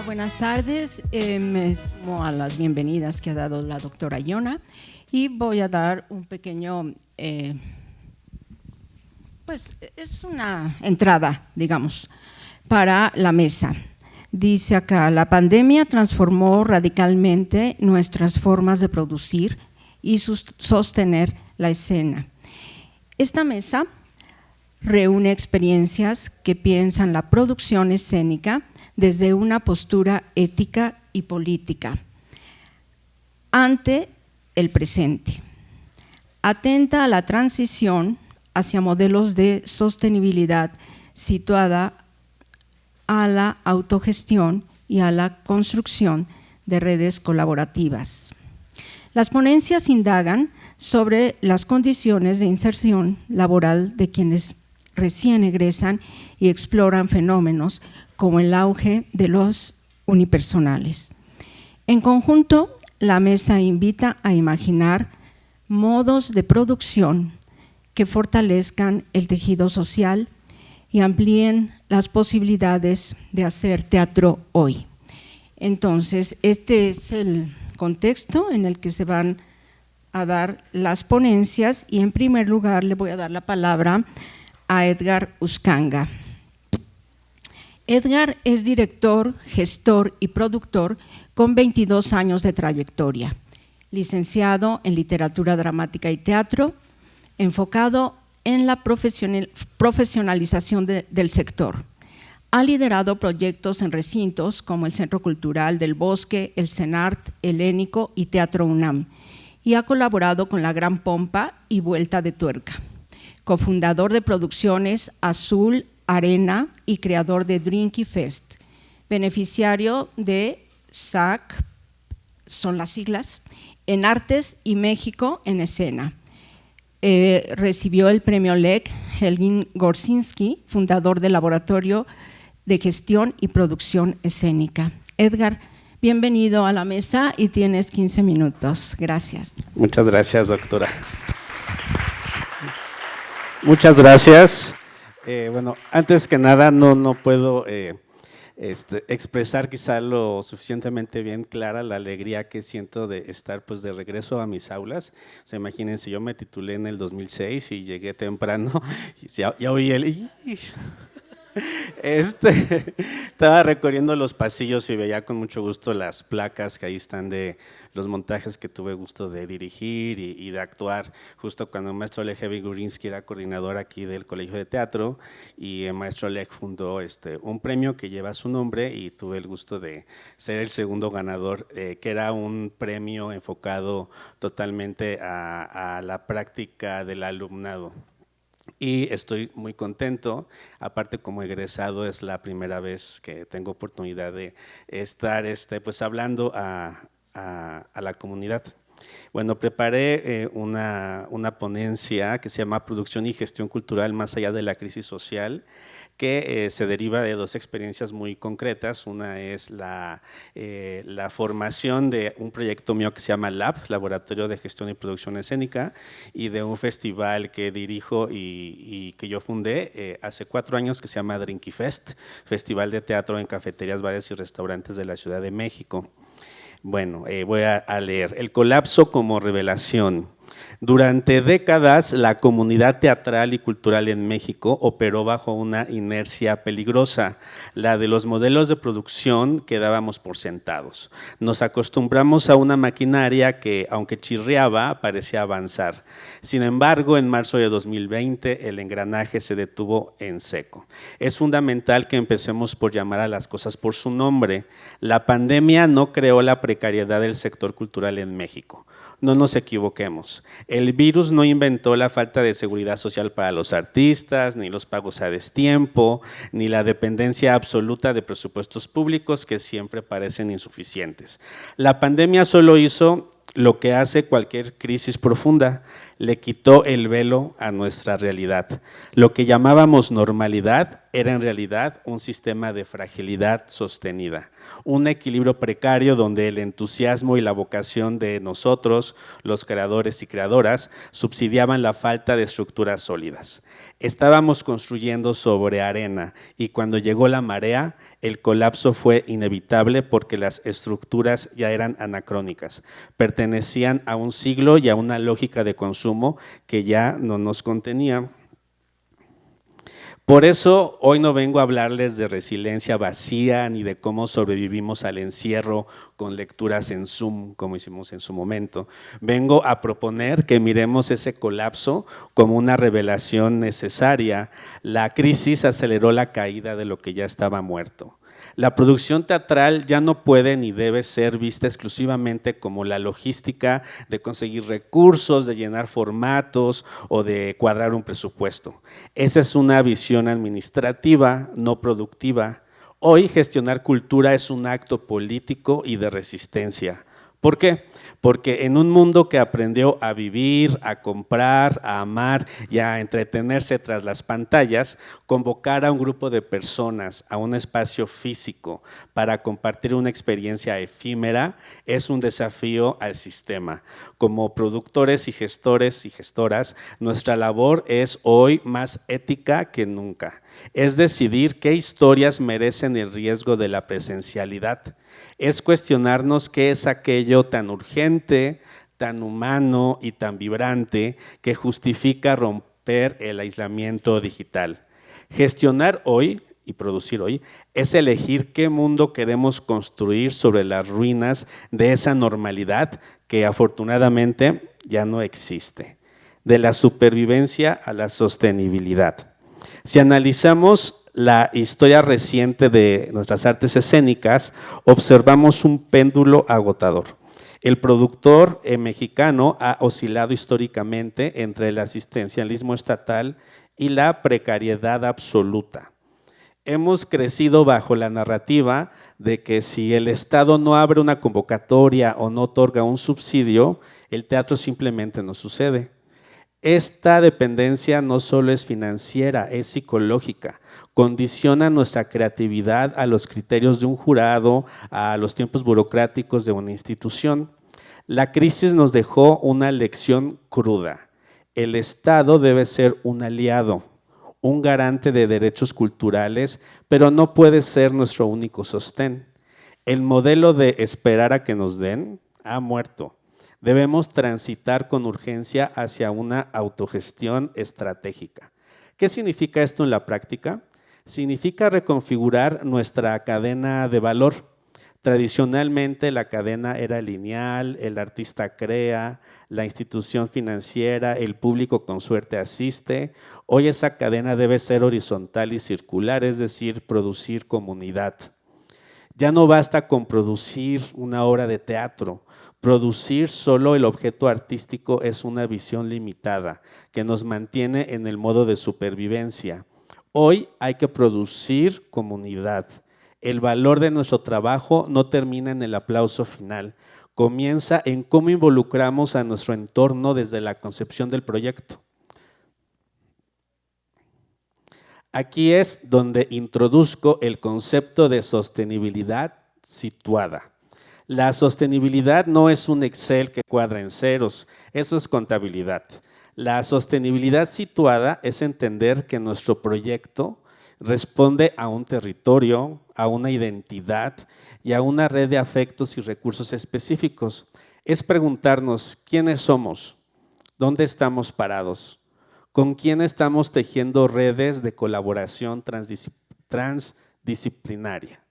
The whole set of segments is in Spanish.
Buenas tardes. Me sumo a las bienvenidas que ha dado la doctora Iona y voy a dar un pequeño, pues es una entrada, digamos, para la mesa. Dice acá, la pandemia transformó radicalmente nuestras formas de producir y sostener la escena. Esta mesa reúne experiencias que piensan la producción escénica desde una postura ética y política ante el presente. Atenta a la transición hacia modelos de sostenibilidad situada a la autogestión y a la construcción de redes colaborativas. Las ponencias indagan sobre las condiciones de inserción laboral de quienes recién egresan y exploran fenómenos como el auge de los unipersonales. En conjunto, la mesa invita a imaginar modos de producción que fortalezcan el tejido social y amplíen las posibilidades de hacer teatro hoy. Entonces, este es el contexto en el que se van a dar las ponencias y en primer lugar le voy a dar la palabra a Edgar Uscanga. Edgar es director, gestor y productor con 22 años de trayectoria, licenciado en literatura dramática y teatro, enfocado en la profesionalización del sector. Ha liderado proyectos en recintos como el Centro Cultural del Bosque, el CENART, Helénico y Teatro UNAM, y ha colaborado con La Gran Pompa y Vuelta de Tuerca. Cofundador de producciones Azul, Arena y creador de Drinky Fest, beneficiario de SAC, son las siglas, en Artes y México en Escena. Recibió el premio LEC Helgin Gorsinski, fundador del Laboratorio de Gestión y Producción Escénica. Edgar, bienvenido a la mesa y tienes 15 minutos. Gracias. Muchas gracias, doctora. Muchas gracias. Bueno, antes que nada no puedo expresar quizá lo suficientemente bien clara la alegría que siento de estar pues de regreso a mis aulas. O sea, imagínense, yo me titulé en el 2006 y llegué temprano y ya oí el… Estaba recorriendo los pasillos y veía con mucho gusto las placas que ahí están de los montajes que tuve gusto de dirigir y de actuar justo cuando el maestro Lech Gurinsky era coordinador aquí del Colegio de Teatro y el maestro Lech fundó un premio que lleva su nombre y tuve el gusto de ser el segundo ganador, que era un premio enfocado totalmente a la práctica del alumnado. Y estoy muy contento, aparte como egresado es la primera vez que tengo oportunidad de estar pues hablando a la comunidad. Bueno, preparé una ponencia que se llama Producción y Gestión Cultural más allá de la crisis social, que se deriva de dos experiencias muy concretas. Una es la formación de un proyecto mío que se llama LAB, Laboratorio de Gestión y Producción Escénica, y de un festival que dirijo y que yo fundé hace 4 años que se llama Drinky Fest, Festival de Teatro en Cafeterías, Bares y Restaurantes de la Ciudad de México. Bueno, voy a leer. El colapso como revelación. Durante décadas, la comunidad teatral y cultural en México operó bajo una inercia peligrosa, la de los modelos de producción que dábamos por sentados. Nos acostumbramos a una maquinaria que, aunque chirriaba, parecía avanzar. Sin embargo, en marzo de 2020, el engranaje se detuvo en seco. Es fundamental que empecemos por llamar a las cosas por su nombre. La pandemia no creó la precariedad del sector cultural en México. No nos equivoquemos, el virus no inventó la falta de seguridad social para los artistas, ni los pagos a destiempo, ni la dependencia absoluta de presupuestos públicos que siempre parecen insuficientes. La pandemia solo hizo lo que hace cualquier crisis profunda, le quitó el velo a nuestra realidad. Lo que llamábamos normalidad era en realidad un sistema de fragilidad sostenida, un equilibrio precario donde el entusiasmo y la vocación de nosotros, los creadores y creadoras, subsidiaban la falta de estructuras sólidas. Estábamos construyendo sobre arena y cuando llegó la marea, el colapso fue inevitable porque las estructuras ya eran anacrónicas, pertenecían a un siglo y a una lógica de consumo que ya no nos contenía. Por eso hoy no vengo a hablarles de resiliencia vacía ni de cómo sobrevivimos al encierro con lecturas en Zoom, como hicimos en su momento. Vengo a proponer que miremos ese colapso como una revelación necesaria. La crisis aceleró la caída de lo que ya estaba muerto. La producción teatral ya no puede ni debe ser vista exclusivamente como la logística de conseguir recursos, de llenar formatos o de cuadrar un presupuesto. Esa es una visión administrativa, no productiva. Hoy gestionar cultura es un acto político y de resistencia. ¿Por qué? Porque en un mundo que aprendió a vivir, a comprar, a amar y a entretenerse tras las pantallas, convocar a un grupo de personas a un espacio físico para compartir una experiencia efímera es un desafío al sistema. Como productores y gestores y gestoras, nuestra labor es hoy más ética que nunca. Es decidir qué historias merecen el riesgo de la presencialidad. Es cuestionarnos qué es aquello tan urgente, tan humano y tan vibrante que justifica romper el aislamiento digital. Gestionar hoy y producir hoy es elegir qué mundo queremos construir sobre las ruinas de esa normalidad que afortunadamente ya no existe, de la supervivencia a la sostenibilidad. Si analizamos la historia reciente de nuestras artes escénicas, observamos un péndulo agotador. El productor mexicano ha oscilado históricamente entre el asistencialismo estatal y la precariedad absoluta. Hemos crecido bajo la narrativa de que si el Estado no abre una convocatoria o no otorga un subsidio, el teatro simplemente no sucede. Esta dependencia no solo es financiera, es psicológica. Condiciona nuestra creatividad a los criterios de un jurado, a los tiempos burocráticos de una institución. La crisis nos dejó una lección cruda. El Estado debe ser un aliado, un garante de derechos culturales, pero no puede ser nuestro único sostén. El modelo de esperar a que nos den ha muerto. Debemos transitar con urgencia hacia una autogestión estratégica. ¿Qué significa esto en la práctica? Significa reconfigurar nuestra cadena de valor. Tradicionalmente la cadena era lineal, el artista crea, la institución financiera, el público con suerte asiste. Hoy esa cadena debe ser horizontal y circular, es decir, producir comunidad. Ya no basta con producir una obra de teatro. Producir solo el objeto artístico es una visión limitada que nos mantiene en el modo de supervivencia. Hoy hay que producir comunidad. El valor de nuestro trabajo no termina en el aplauso final, comienza en cómo involucramos a nuestro entorno desde la concepción del proyecto. Aquí es donde introduzco el concepto de sostenibilidad situada. La sostenibilidad no es un Excel que cuadra en ceros, eso es contabilidad. La sostenibilidad situada es entender que nuestro proyecto responde a un territorio, a una identidad y a una red de afectos y recursos específicos. Es preguntarnos quiénes somos, dónde estamos parados, con quién estamos tejiendo redes de colaboración transdisciplinaria.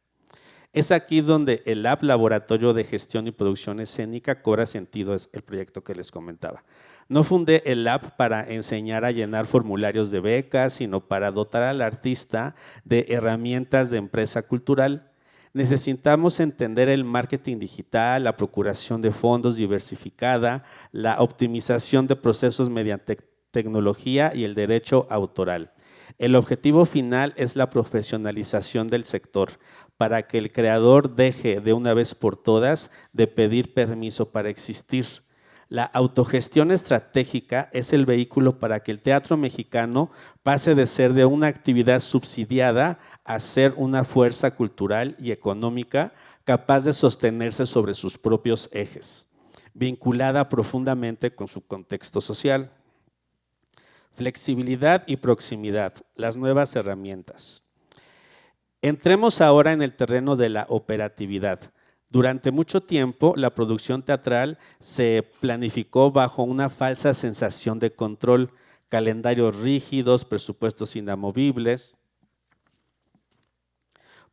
Es aquí donde el Lab Laboratorio de Gestión y Producción Escénica cobra sentido, es el proyecto que les comentaba. No fundé el Lab para enseñar a llenar formularios de becas, sino para dotar al artista de herramientas de empresa cultural. Necesitamos entender el marketing digital, la procuración de fondos diversificada, la optimización de procesos mediante tecnología y el derecho autoral. El objetivo final es la profesionalización del sector, para que el creador deje de una vez por todas de pedir permiso para existir. La autogestión estratégica es el vehículo para que el teatro mexicano pase de ser de una actividad subsidiada a ser una fuerza cultural y económica capaz de sostenerse sobre sus propios ejes, vinculada profundamente con su contexto social. Flexibilidad y proximidad, las nuevas herramientas. Entremos ahora en el terreno de la operatividad. Durante mucho tiempo, la producción teatral se planificó bajo una falsa sensación de control, calendarios rígidos, presupuestos inamovibles,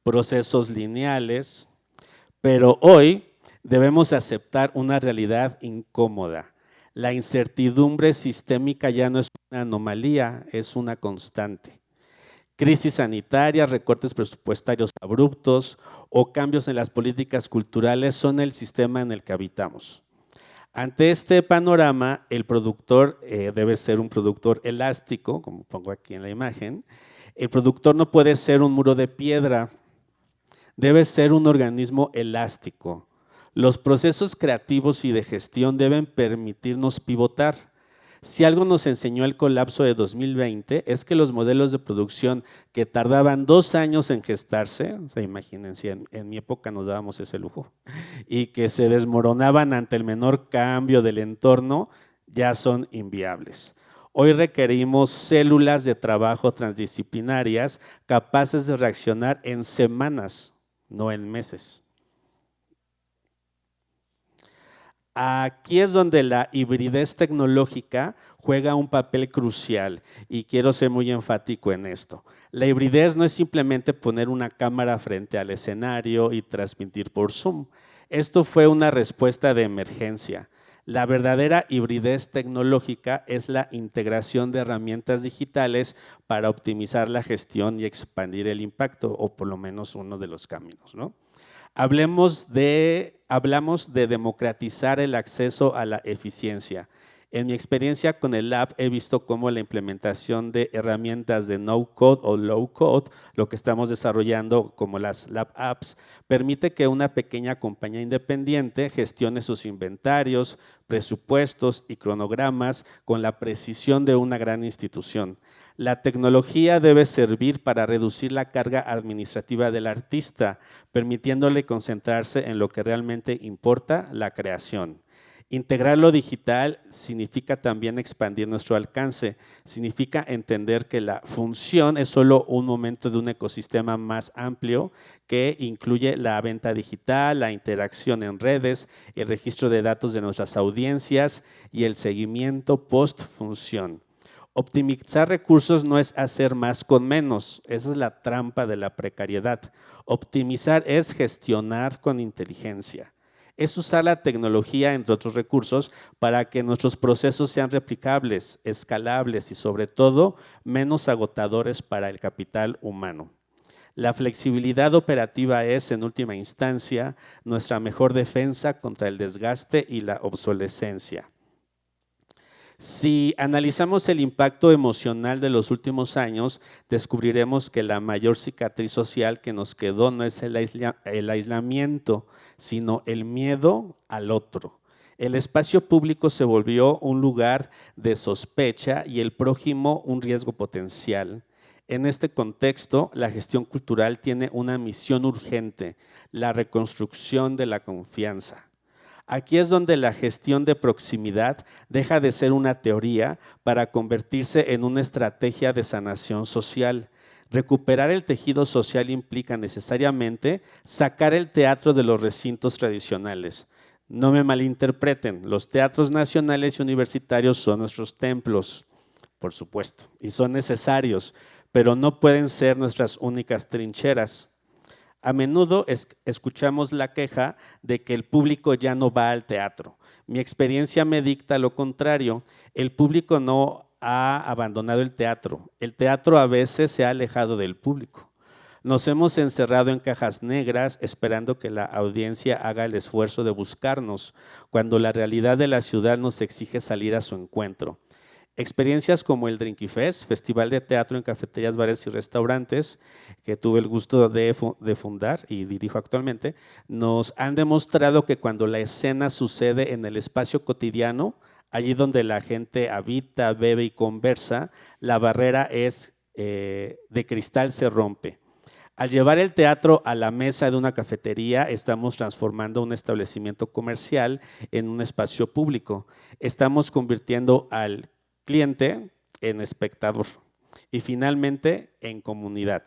procesos lineales, pero hoy debemos aceptar una realidad incómoda. La incertidumbre sistémica ya no es una anomalía, es una constante. Crisis sanitaria, recortes presupuestarios abruptos o cambios en las políticas culturales son el sistema en el que habitamos. Ante este panorama, el productor debe ser un productor elástico, como pongo aquí en la imagen. El productor no puede ser un muro de piedra, debe ser un organismo elástico. Los procesos creativos y de gestión deben permitirnos pivotar. Si algo nos enseñó el colapso de 2020 es que los modelos de producción que tardaban 2 años en gestarse, o sea, imagínense, en mi época nos dábamos ese lujo, y que se desmoronaban ante el menor cambio del entorno, ya son inviables. Hoy requerimos células de trabajo transdisciplinarias capaces de reaccionar en semanas, no en meses. Aquí es donde la hibridez tecnológica juega un papel crucial y quiero ser muy enfático en esto. La hibridez no es simplemente poner una cámara frente al escenario y transmitir por Zoom. Esto fue una respuesta de emergencia. La verdadera hibridez tecnológica es la integración de herramientas digitales para optimizar la gestión y expandir el impacto, o por lo menos uno de los caminos, ¿no? Hablamos de democratizar el acceso a la eficiencia. En mi experiencia con el Lab he visto cómo la implementación de herramientas de no-code o low-code, lo que estamos desarrollando como las Lab Apps, permite que una pequeña compañía independiente gestione sus inventarios, presupuestos y cronogramas con la precisión de una gran institución. La tecnología debe servir para reducir la carga administrativa del artista, permitiéndole concentrarse en lo que realmente importa, la creación. Integrar lo digital significa también expandir nuestro alcance, significa entender que la función es solo un momento de un ecosistema más amplio que incluye la venta digital, la interacción en redes, el registro de datos de nuestras audiencias y el seguimiento post-función. Optimizar recursos no es hacer más con menos, esa es la trampa de la precariedad. Optimizar es gestionar con inteligencia. Es usar la tecnología, entre otros recursos, para que nuestros procesos sean replicables, escalables y sobre todo menos agotadores para el capital humano. La flexibilidad operativa es, en última instancia, nuestra mejor defensa contra el desgaste y la obsolescencia. Si analizamos el impacto emocional de los últimos años, descubriremos que la mayor cicatriz social que nos quedó no es el aislamiento, sino el miedo al otro. El espacio público se volvió un lugar de sospecha y el prójimo un riesgo potencial. En este contexto, la gestión cultural tiene una misión urgente, la reconstrucción de la confianza. Aquí es donde la gestión de proximidad deja de ser una teoría para convertirse en una estrategia de sanación social. Recuperar el tejido social implica necesariamente sacar el teatro de los recintos tradicionales. No me malinterpreten, los teatros nacionales y universitarios son nuestros templos, por supuesto, y son necesarios, pero no pueden ser nuestras únicas trincheras. A menudo escuchamos la queja de que el público ya no va al teatro. Mi experiencia me dicta lo contrario. El público no ha abandonado el teatro a veces se ha alejado del público. Nos hemos encerrado en cajas negras esperando que la audiencia haga el esfuerzo de buscarnos, cuando la realidad de la ciudad nos exige salir a su encuentro. Experiencias como el Drinky Fest, Festival de Teatro en Cafeterías, Bares y Restaurantes, que tuve el gusto de fundar y dirijo actualmente, nos han demostrado que cuando la escena sucede en el espacio cotidiano, allí donde la gente habita, bebe y conversa, la barrera de cristal se rompe. Al llevar el teatro a la mesa de una cafetería, estamos transformando un establecimiento comercial en un espacio público. Estamos convirtiendo al cliente en espectador y finalmente en comunidad.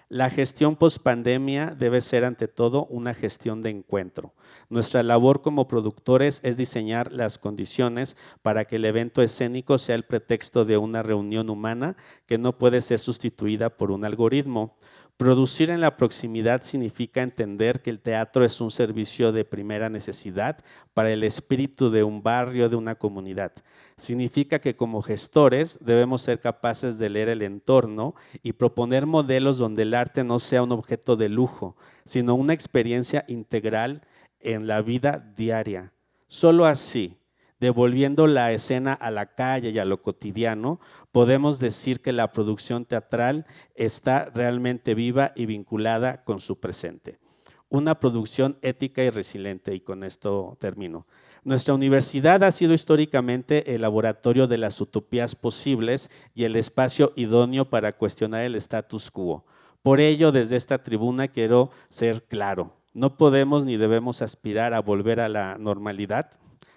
La gestión post-pandemia debe ser ante todo una gestión de encuentro. Nuestra labor como productores es diseñar las condiciones para que el evento escénico sea el pretexto de una reunión humana que no puede ser sustituida por un algoritmo. Producir en la proximidad significa entender que el teatro es un servicio de primera necesidad para el espíritu de un barrio, de una comunidad. Significa que como gestores debemos ser capaces de leer el entorno y proponer modelos donde el arte no sea un objeto de lujo, sino una experiencia integral en la vida diaria. Solo así, devolviendo la escena a la calle y a lo cotidiano, podemos decir que la producción teatral está realmente viva y vinculada con su presente. Una producción ética y resiliente, y con esto termino. Nuestra universidad ha sido históricamente el laboratorio de las utopías posibles y el espacio idóneo para cuestionar el status quo. Por ello, desde esta tribuna quiero ser claro, no podemos ni debemos aspirar a volver a la normalidad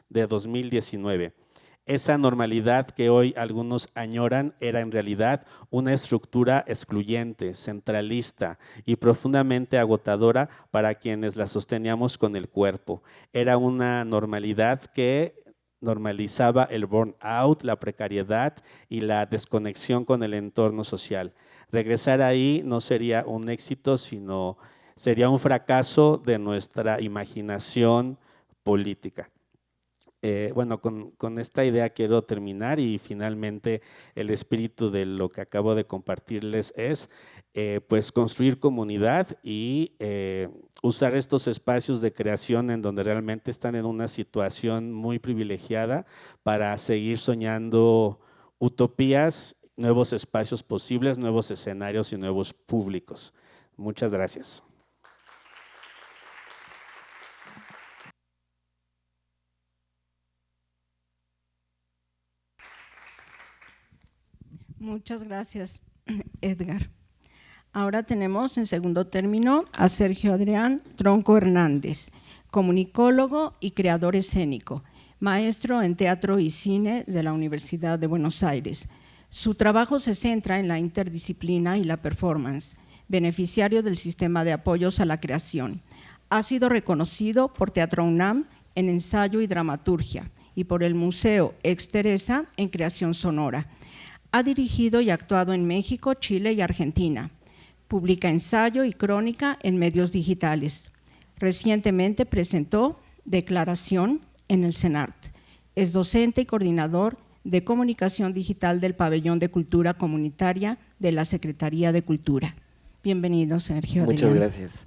de 2019. Esa normalidad que hoy algunos añoran era en realidad una estructura excluyente, centralista y profundamente agotadora para quienes la sosteníamos con el cuerpo. Era una normalidad que normalizaba el burnout, la precariedad y la desconexión con el entorno social. Regresar ahí no sería un éxito, sino sería un fracaso de nuestra imaginación política. Bueno, con esta idea quiero terminar y finalmente el espíritu de lo que acabo de compartirles es pues construir comunidad y usar estos espacios de creación en donde realmente están en una situación muy privilegiada para seguir soñando utopías, nuevos espacios posibles, nuevos escenarios y nuevos públicos. Muchas gracias. Muchas gracias, Edgar. Ahora tenemos en segundo término a Sergio Adrián Tronco Hernández, comunicólogo y creador escénico, maestro en teatro y cine de la Universidad de Buenos Aires. Su trabajo se centra en la interdisciplina y la performance, beneficiario del sistema de apoyos a la creación. Ha sido reconocido por Teatro UNAM en ensayo y dramaturgia y por el Museo Ex Teresa en creación sonora. Ha dirigido y actuado en México, Chile y Argentina. Publica ensayo y crónica en medios digitales. Recientemente presentó Declaración en el CENART. Es docente y coordinador de comunicación digital del Pabellón de Cultura Comunitaria de la Secretaría de Cultura. Bienvenido, Sergio. Muchas gracias.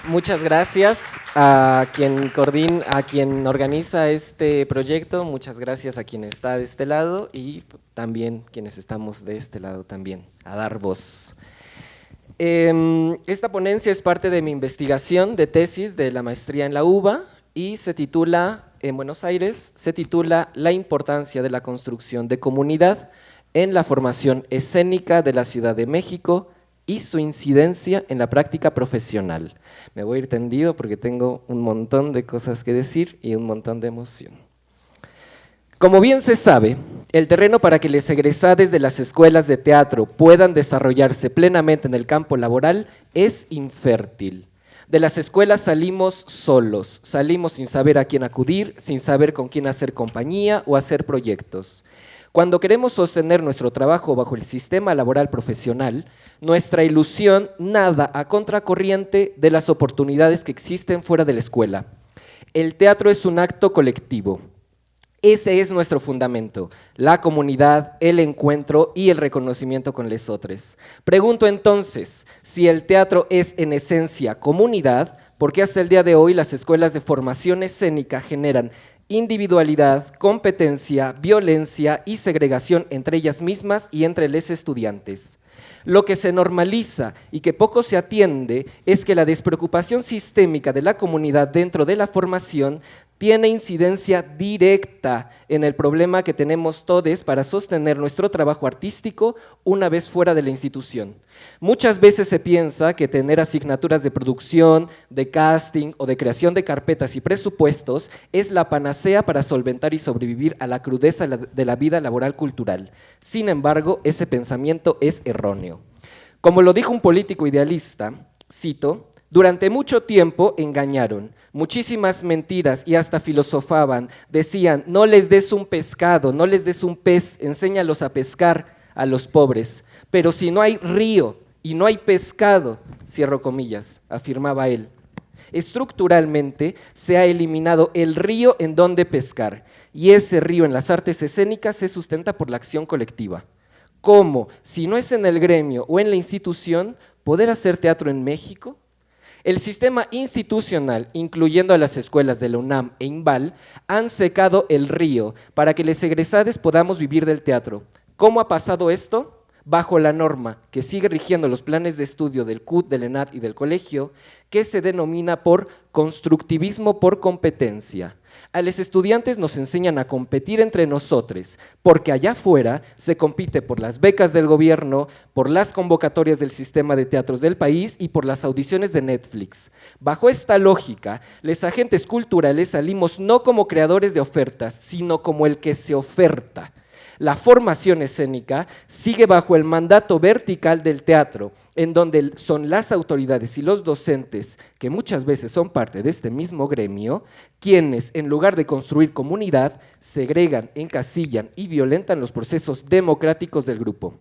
Muchas gracias a quien organiza este proyecto, muchas gracias a quien está de este lado y también quienes estamos de este lado también, a dar voz. Esta ponencia es parte de mi investigación de tesis de la maestría en la UBA y se titula, en Buenos Aires, se titula La importancia de la construcción de comunidad en la formación escénica de la Ciudad de México y su incidencia en la práctica profesional. Me voy a ir tendido porque tengo un montón de cosas que decir y un montón de emoción. Como bien se sabe, el terreno para que los egresados de las escuelas de teatro puedan desarrollarse plenamente en el campo laboral es infértil. De las escuelas salimos solos, salimos sin saber a quién acudir, sin saber con quién hacer compañía o hacer proyectos. Cuando queremos sostener nuestro trabajo bajo el sistema laboral profesional, nuestra ilusión nada a contracorriente de las oportunidades que existen fuera de la escuela. El teatro es un acto colectivo. Ese es nuestro fundamento, la comunidad, el encuentro y el reconocimiento con les otros. Pregunto entonces, si el teatro es en esencia comunidad, ¿por qué hasta el día de hoy las escuelas de formación escénica generan individualidad, competencia, violencia y segregación entre ellas mismas y entre los estudiantes. Lo que se normaliza y que poco se atiende es que la despreocupación sistémica de la comunidad dentro de la formación tiene incidencia directa en el problema que tenemos todos para sostener nuestro trabajo artístico una vez fuera de la institución. Muchas veces se piensa que tener asignaturas de producción, de casting o de creación de carpetas y presupuestos es la panacea para solventar y sobrevivir a la crudeza de la vida laboral cultural. Sin embargo, ese pensamiento es erróneo. Como lo dijo un político idealista, cito, durante mucho tiempo engañaron, muchísimas mentiras y hasta filosofaban, decían, no les des un pescado, no les des un pez, enséñalos a pescar a los pobres. Pero si no hay río y no hay pescado, cierro comillas, afirmaba él. Estructuralmente se ha eliminado el río en donde pescar y ese río en las artes escénicas se sustenta por la acción colectiva. ¿Cómo, si no es en el gremio o en la institución, poder hacer teatro en México? El sistema institucional, incluyendo a las escuelas de la UNAM e INVAL, han secado el río para que los egresados podamos vivir del teatro. ¿Cómo ha pasado esto? Bajo la norma que sigue rigiendo los planes de estudio del CUT, del ENAD y del colegio, que se denomina por constructivismo por competencia. A los estudiantes nos enseñan a competir entre nosotros, porque allá afuera se compite por las becas del gobierno, por las convocatorias del sistema de teatros del país y por las audiciones de Netflix. Bajo esta lógica, los agentes culturales salimos no como creadores de ofertas, sino como el que se oferta. La formación escénica sigue bajo el mandato vertical del teatro, en donde son las autoridades y los docentes, que muchas veces son parte de este mismo gremio, quienes, en lugar de construir comunidad, segregan, encasillan y violentan los procesos democráticos del grupo.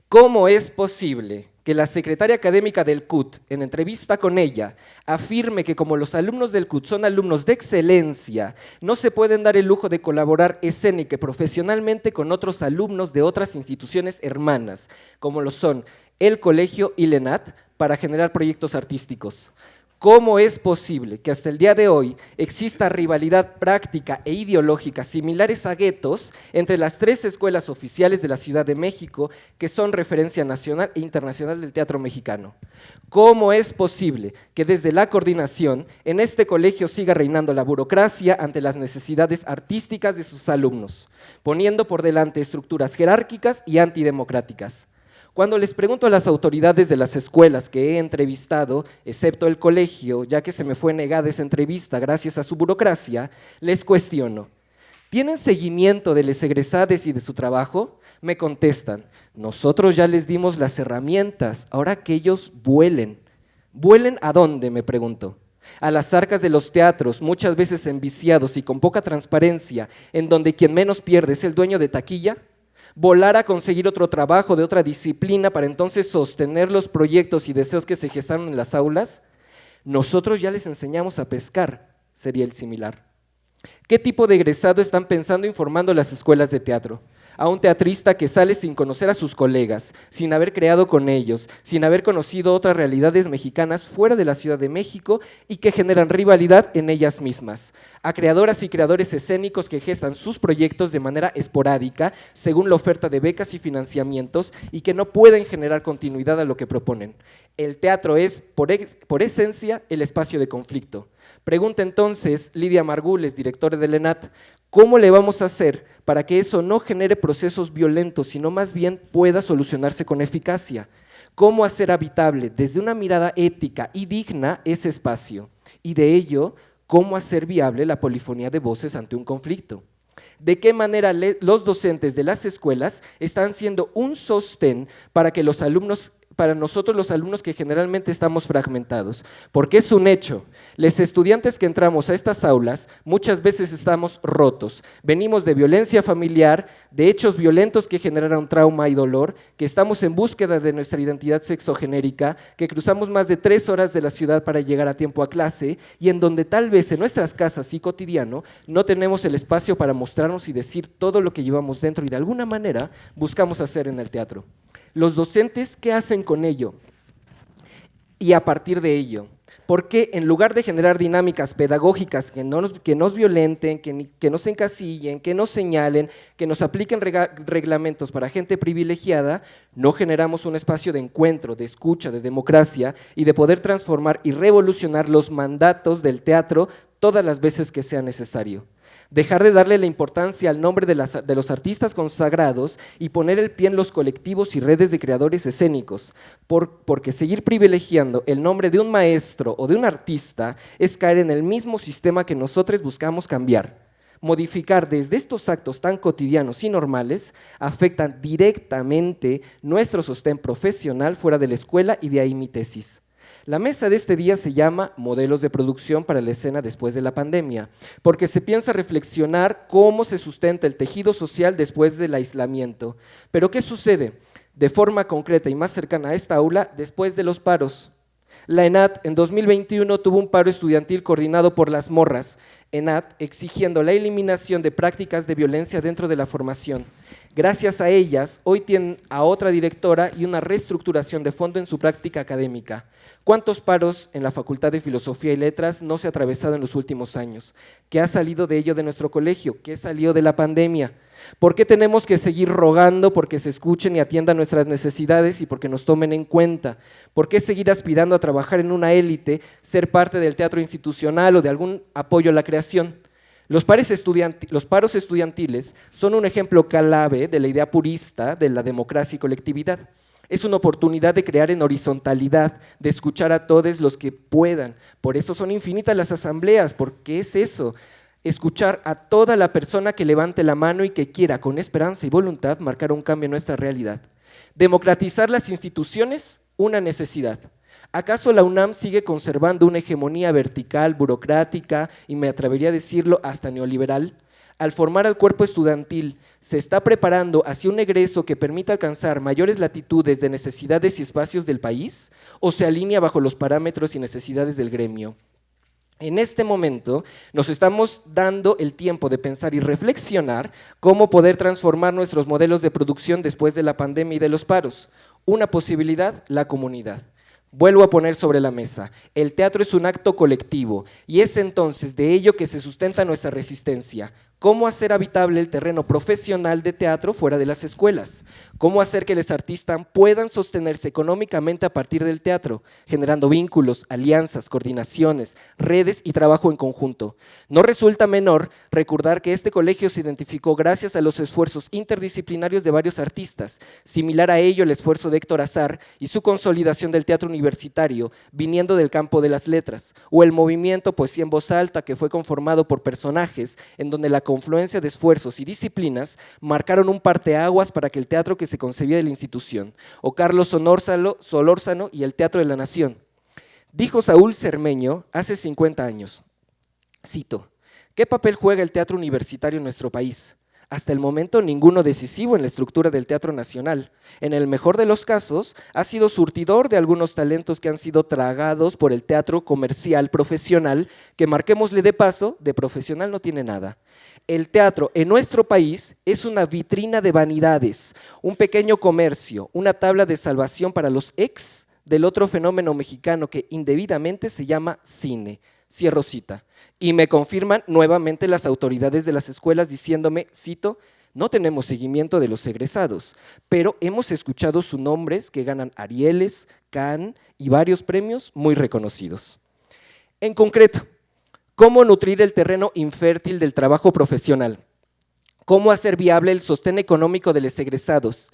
¿Cómo es posible que la secretaria académica del CUT, en entrevista con ella, afirme que como los alumnos del CUT son alumnos de excelencia, no se pueden dar el lujo de colaborar escénica y profesionalmente con otros alumnos de otras instituciones hermanas, como lo son el colegio y LENAT, para generar proyectos artísticos? ¿Cómo es posible que hasta el día de hoy exista rivalidad práctica e ideológica similares a guetos entre las 3 escuelas oficiales de la Ciudad de México que son referencia nacional e internacional del teatro mexicano? ¿Cómo es posible que desde la coordinación en este colegio siga reinando la burocracia ante las necesidades artísticas de sus alumnos, poniendo por delante estructuras jerárquicas y antidemocráticas? Cuando les pregunto a las autoridades de las escuelas que he entrevistado, excepto el colegio, ya que se me fue negada esa entrevista gracias a su burocracia, les cuestiono, ¿tienen seguimiento de los egresados y de su trabajo? Me contestan, nosotros ya les dimos las herramientas, ahora que ellos vuelen. ¿Vuelen a dónde?, me pregunto. A las arcas de los teatros, muchas veces enviciados y con poca transparencia, en donde quien menos pierde es el dueño de taquilla. Volar a conseguir otro trabajo de otra disciplina para entonces sostener los proyectos y deseos que se gestaron en las aulas. Nosotros ya les enseñamos a pescar, sería el similar. ¿Qué tipo de egresado están pensando informando las escuelas de teatro? A un teatrista que sale sin conocer a sus colegas, sin haber creado con ellos, sin haber conocido otras realidades mexicanas fuera de la Ciudad de México y que generan rivalidad en ellas mismas. A creadoras y creadores escénicos que gestan sus proyectos de manera esporádica, según la oferta de becas y financiamientos, y que no pueden generar continuidad a lo que proponen. El teatro es, por esencia, el espacio de conflicto. Pregunta entonces Lidia Margules, directora del ENAT, ¿cómo le vamos a hacer para que eso no genere procesos violentos, sino más bien pueda solucionarse con eficacia? ¿Cómo hacer habitable desde una mirada ética y digna ese espacio? Y de ello, ¿cómo hacer viable la polifonía de voces ante un conflicto? ¿De qué manera los docentes de las escuelas están siendo un sostén para que los alumnos, para nosotros los alumnos que generalmente estamos fragmentados? Porque es un hecho, los estudiantes que entramos a estas aulas muchas veces estamos rotos, venimos de violencia familiar, de hechos violentos que generaron trauma y dolor, que estamos en búsqueda de nuestra identidad sexogenérica, que cruzamos más de 3 horas de la ciudad para llegar a tiempo a clase y en donde tal vez en nuestras casas y cotidiano no tenemos el espacio para mostrarnos y decir todo lo que llevamos dentro y de alguna manera buscamos hacer en el teatro. Los docentes, ¿qué hacen con ello? Y a partir de ello, Porque en lugar de generar dinámicas pedagógicas que nos violenten, que nos encasillen, que nos señalen, que nos apliquen reglamentos para gente privilegiada, no generamos un espacio de encuentro, de escucha, de democracia y de poder transformar y revolucionar los mandatos del teatro todas las veces que sea necesario. Dejar de darle la importancia al nombre de los artistas consagrados y poner el pie en los colectivos y redes de creadores escénicos, porque seguir privilegiando el nombre de un maestro o de un artista es caer en el mismo sistema que nosotros buscamos cambiar. Modificar desde estos actos tan cotidianos y normales afectan directamente nuestro sostén profesional fuera de la escuela, y de ahí mi tesis. La mesa de este día se llama Modelos de producción para la escena después de la pandemia, porque se piensa reflexionar cómo se sustenta el tejido social después del aislamiento. Pero ¿qué sucede de forma concreta y más cercana a esta aula después de los paros? La ENAD en 2021 tuvo un paro estudiantil coordinado por las morras, ENAD exigiendo la eliminación de prácticas de violencia dentro de la formación. Gracias a ellas, hoy tienen a otra directora y una reestructuración de fondo en su práctica académica. ¿Cuántos paros en la Facultad de Filosofía y Letras no se ha atravesado en los últimos años? ¿Qué ha salido de ello de nuestro colegio? ¿Qué salió de la pandemia? ¿Por qué tenemos que seguir rogando porque se escuchen y atiendan nuestras necesidades y porque nos tomen en cuenta? ¿Por qué seguir aspirando a trabajar en una élite, ser parte del teatro institucional o de algún apoyo a la creación? Los paros estudiantiles son un ejemplo clave de la idea purista de la democracia y colectividad. Es una oportunidad de crear en horizontalidad, de escuchar a todos los que puedan. Por eso son infinitas las asambleas, porque es eso, escuchar a toda la persona que levante la mano y que quiera, con esperanza y voluntad, marcar un cambio en nuestra realidad. Democratizar las instituciones, una necesidad. ¿Acaso la UNAM sigue conservando una hegemonía vertical, burocrática y me atrevería a decirlo hasta neoliberal? Al formar al cuerpo estudiantil, ¿se está preparando hacia un egreso que permita alcanzar mayores latitudes de necesidades y espacios del país? ¿O se alinea bajo los parámetros y necesidades del gremio? En este momento nos estamos dando el tiempo de pensar y reflexionar cómo poder transformar nuestros modelos de producción después de la pandemia y de los paros. Una posibilidad, la comunidad. Vuelvo a poner sobre la mesa, el teatro es un acto colectivo y es entonces de ello que se sustenta nuestra resistencia. ¿Cómo hacer habitable el terreno profesional de teatro fuera de las escuelas? ¿Cómo hacer que los artistas puedan sostenerse económicamente a partir del teatro, generando vínculos, alianzas, coordinaciones, redes y trabajo en conjunto? No resulta menor recordar que este colegio se identificó gracias a los esfuerzos interdisciplinarios de varios artistas, similar a ello el esfuerzo de Héctor Azar y su consolidación del teatro universitario, viniendo del campo de las letras, o el movimiento Poesía en Voz Alta, que fue conformado por personajes en donde la confluencia de esfuerzos y disciplinas marcaron un parteaguas para que el teatro que se concebía de la institución, o Carlos Solórzano y el Teatro de la Nación. Dijo Saúl Cermeño hace 50 años, cito, ¿qué papel juega el teatro universitario en nuestro país? Hasta el momento ninguno decisivo en la estructura del teatro nacional. En el mejor de los casos, ha sido surtidor de algunos talentos que han sido tragados por el teatro comercial profesional, que marquémosle de paso, de profesional no tiene nada. El teatro en nuestro país es una vitrina de vanidades, un pequeño comercio, una tabla de salvación para los ex del otro fenómeno mexicano que indebidamente se llama cine. Cierro cita. Y me confirman nuevamente las autoridades de las escuelas diciéndome, cito, no tenemos seguimiento de los egresados, pero hemos escuchado sus nombres que ganan Arieles, Cannes y varios premios muy reconocidos. En concreto, ¿cómo nutrir el terreno infértil del trabajo profesional? ¿Cómo hacer viable el sostén económico de los egresados?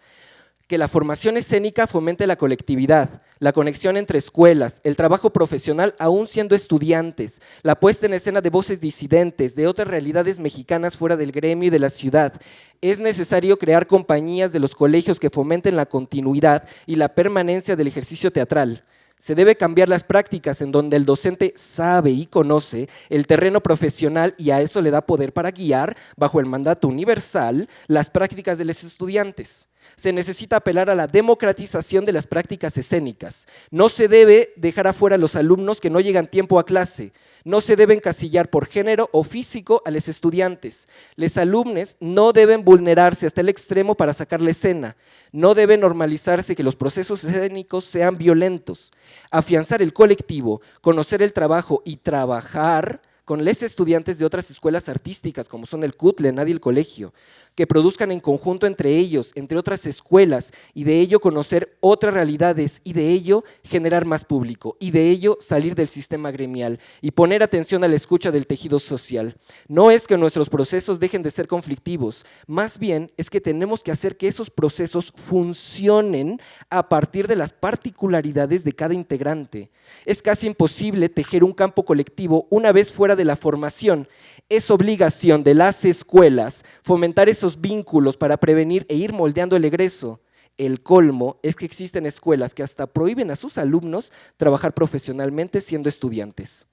Que la formación escénica fomente la colectividad, la conexión entre escuelas, el trabajo profesional aún siendo estudiantes, la puesta en escena de voces disidentes, de otras realidades mexicanas fuera del gremio y de la ciudad. Es necesario crear compañías de los colegios que fomenten la continuidad y la permanencia del ejercicio teatral. Se debe cambiar las prácticas en donde el docente sabe y conoce el terreno profesional y a eso le da poder para guiar, bajo el mandato universal, las prácticas de los estudiantes. Se necesita apelar a la democratización de las prácticas escénicas. No se debe dejar afuera a los alumnos que no llegan a tiempo a clase. No se debe encasillar por género o físico a los estudiantes. Los alumnos no deben vulnerarse hasta el extremo para sacar la escena. No debe normalizarse que los procesos escénicos sean violentos. Afianzar el colectivo, conocer el trabajo y trabajar con los estudiantes de otras escuelas artísticas, como son el CUT, la ENADI y el colegio, que produzcan en conjunto entre ellos, entre otras escuelas, y de ello conocer otras realidades, y de ello generar más público, y de ello salir del sistema gremial, y poner atención a la escucha del tejido social. No es que nuestros procesos dejen de ser conflictivos, más bien es que tenemos que hacer que esos procesos funcionen a partir de las particularidades de cada integrante. Es casi imposible tejer un campo colectivo una vez fuera de la formación. Es obligación de las escuelas fomentar esos vínculos para prevenir e ir moldeando el egreso. El colmo es que existen escuelas que hasta prohíben a sus alumnos trabajar profesionalmente siendo estudiantes.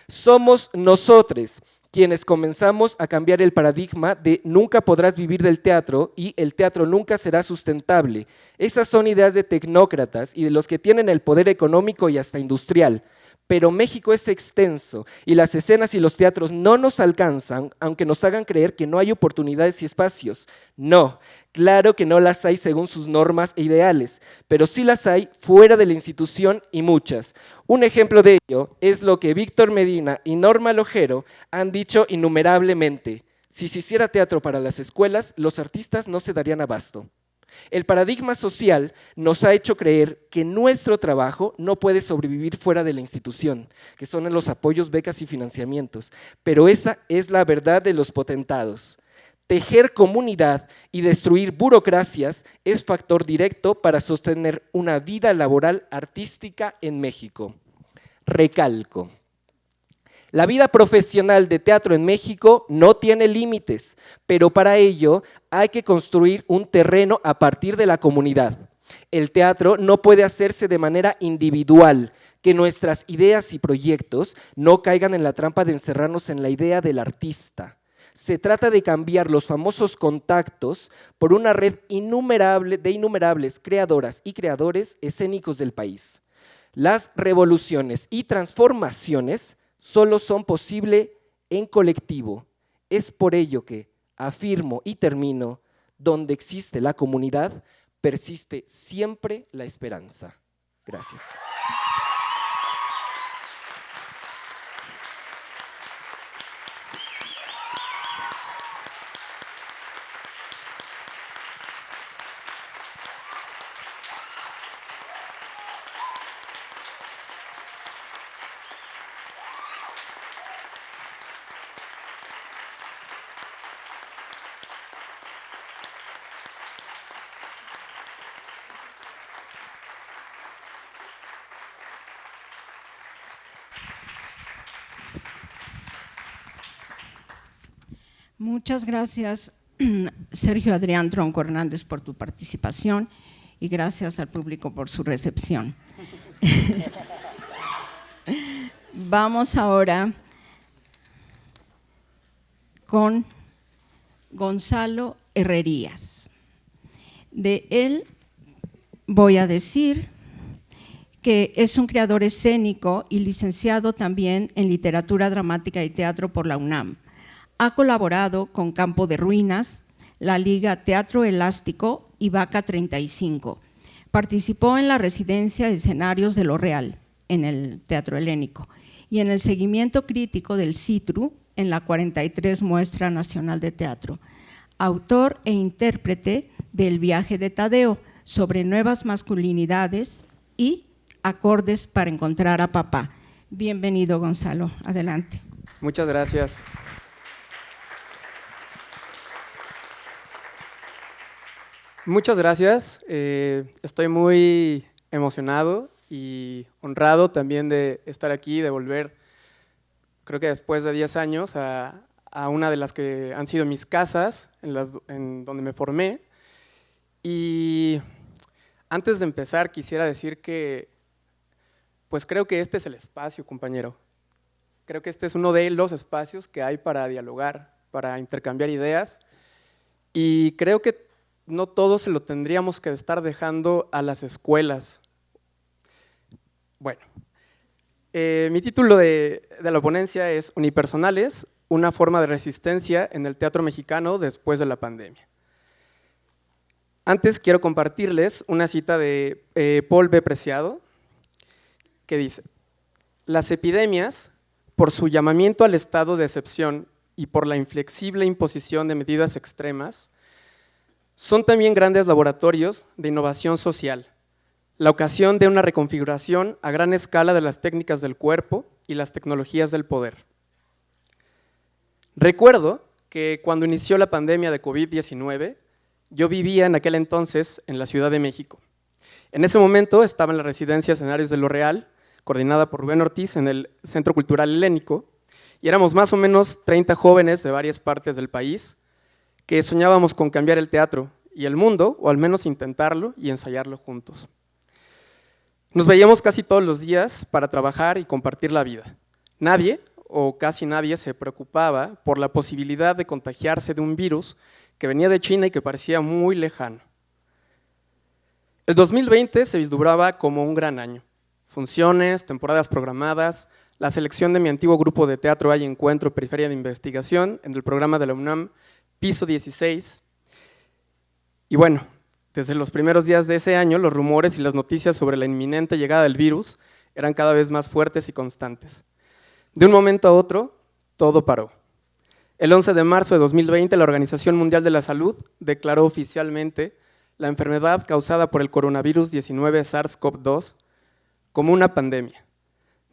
Somos nosotros quienes comenzamos a cambiar el paradigma de nunca podrás vivir del teatro y el teatro nunca será sustentable. Esas son ideas de tecnócratas y de los que tienen el poder económico y hasta industrial. Pero México es extenso y las escenas y los teatros no nos alcanzan, aunque nos hagan creer que no hay oportunidades y espacios. No, claro que no las hay según sus normas e ideales, pero sí las hay fuera de la institución y muchas. Un ejemplo de ello es lo que Víctor Medina y Norma Lojero han dicho innumerablemente. Si se hiciera teatro para las escuelas, los artistas no se darían abasto. El paradigma social nos ha hecho creer que nuestro trabajo no puede sobrevivir fuera de la institución, que son los apoyos, becas y financiamientos, pero esa es la verdad de los potentados. Tejer comunidad y destruir burocracias es factor directo para sostener una vida laboral artística en México. Recalco. La vida profesional de teatro en México no tiene límites, pero para ello hay que construir un terreno a partir de la comunidad. El teatro no puede hacerse de manera individual, que nuestras ideas y proyectos no caigan en la trampa de encerrarnos en la idea del artista. Se trata de cambiar los famosos contactos por una red de innumerables creadoras y creadores escénicos del país. Las revoluciones y transformaciones solo son posibles en colectivo. Es por ello que, afirmo y termino, donde existe la comunidad, persiste siempre la esperanza. Gracias. Muchas gracias, Sergio Adrián Tronco Hernández, por tu participación y gracias al público por su recepción. Vamos ahora con Gonzalo Herrerías. De él voy a decir que es un creador escénico y licenciado también en Literatura Dramática y Teatro por la UNAM. Ha colaborado con Campo de Ruinas, la Liga Teatro Elástico y Vaca 35. Participó en la residencia de escenarios de Lo Real, en el Teatro Helénico, y en el seguimiento crítico del CITRU en la 43 Muestra Nacional de Teatro. Autor e intérprete del Viaje de Tadeo, sobre nuevas masculinidades y acordes para encontrar a papá. Bienvenido, Gonzalo. Adelante. Muchas gracias. Muchas gracias. Estoy muy emocionado y honrado también de estar aquí, de volver, creo que después de 10 años, a una de las que han sido mis casas, en donde me formé. Y antes de empezar, quisiera decir que, pues creo que este es el espacio, compañero. Creo que este es uno de los espacios que hay para dialogar, para intercambiar ideas. Y creo que no todo se lo tendríamos que estar dejando a las escuelas. Bueno, mi título de la ponencia es Unipersonales, una forma de resistencia en el teatro mexicano después de la pandemia. Antes quiero compartirles una cita de Paul B. Preciado, que dice: las epidemias, por su llamamiento al estado de excepción y por la inflexible imposición de medidas extremas, son también grandes laboratorios de innovación social, la ocasión de una reconfiguración a gran escala de las técnicas del cuerpo y las tecnologías del poder. Recuerdo que cuando inició la pandemia de COVID-19, yo vivía en aquel entonces en la Ciudad de México. En ese momento estaba en la residencia Escenarios de lo Real, coordinada por Rubén Ortiz en el Centro Cultural Helénico, y éramos más o menos 30 jóvenes de varias partes del país que soñábamos con cambiar el teatro y el mundo, o al menos intentarlo y ensayarlo juntos. Nos veíamos casi todos los días para trabajar y compartir la vida. Nadie, o casi nadie, se preocupaba por la posibilidad de contagiarse de un virus que venía de China y que parecía muy lejano. El 2020 se vislumbraba como un gran año. Funciones, temporadas programadas, la selección de mi antiguo grupo de teatro Hay Encuentro, Periferia de Investigación, en el programa de la UNAM, Piso 16. Y bueno, desde los primeros días de ese año, los rumores y las noticias sobre la inminente llegada del virus eran cada vez más fuertes y constantes. De un momento a otro, todo paró. El 11 de marzo de 2020, la Organización Mundial de la Salud declaró oficialmente la enfermedad causada por el coronavirus 19 SARS-CoV-2 como una pandemia.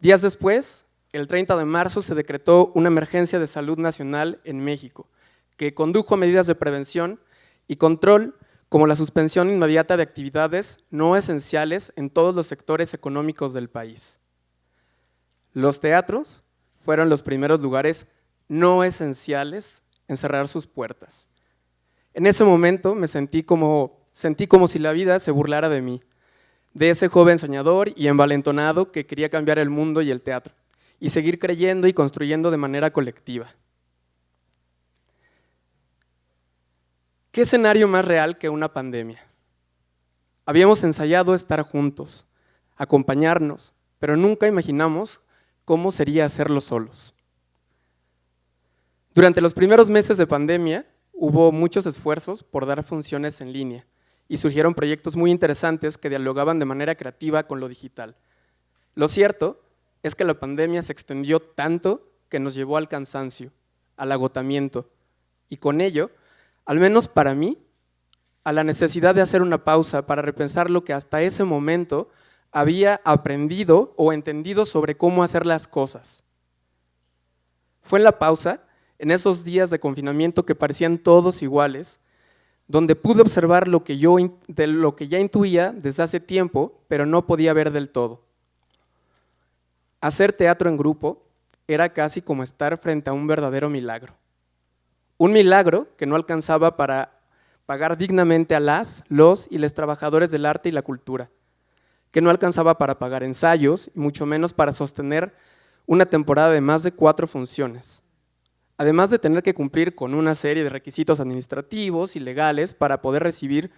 Días después, el 30 de marzo, se decretó una emergencia de salud nacional en México, que condujo a medidas de prevención y control como la suspensión inmediata de actividades no esenciales en todos los sectores económicos del país. Los teatros fueron los primeros lugares no esenciales en cerrar sus puertas. En ese momento me sentí como si la vida se burlara de mí, de ese joven soñador y envalentonado que quería cambiar el mundo y el teatro, y seguir creyendo y construyendo de manera colectiva. ¿Qué escenario más real que una pandemia? Habíamos ensayado estar juntos, acompañarnos, pero nunca imaginamos cómo sería hacerlo solos. Durante los primeros meses de pandemia hubo muchos esfuerzos por dar funciones en línea y surgieron proyectos muy interesantes que dialogaban de manera creativa con lo digital. Lo cierto es que la pandemia se extendió tanto que nos llevó al cansancio, al agotamiento y con ello, al menos para mí, a la necesidad de hacer una pausa para repensar lo que hasta ese momento había aprendido o entendido sobre cómo hacer las cosas. Fue en la pausa, en esos días de confinamiento que parecían todos iguales, donde pude observar lo que ya intuía desde hace tiempo, pero no podía ver del todo. Hacer teatro en grupo era casi como estar frente a un verdadero milagro. Un milagro que no alcanzaba para pagar dignamente a los y les trabajadores del arte y la cultura, que no alcanzaba para pagar ensayos y mucho menos para sostener una temporada de más de 4 funciones. Además de tener que cumplir con una serie de requisitos administrativos y legales para poder recibir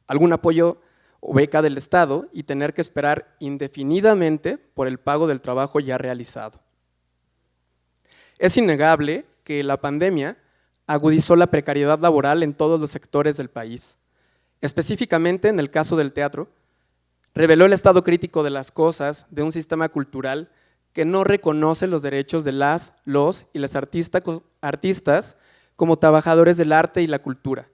algún apoyo o beca del Estado y tener que esperar indefinidamente por el pago del trabajo ya realizado. Es innegable que la pandemia agudizó la precariedad laboral en todos los sectores del país. Específicamente en el caso del teatro, reveló el estado crítico de las cosas de un sistema cultural que no reconoce los derechos de los y las artistas como trabajadores del arte y la cultura,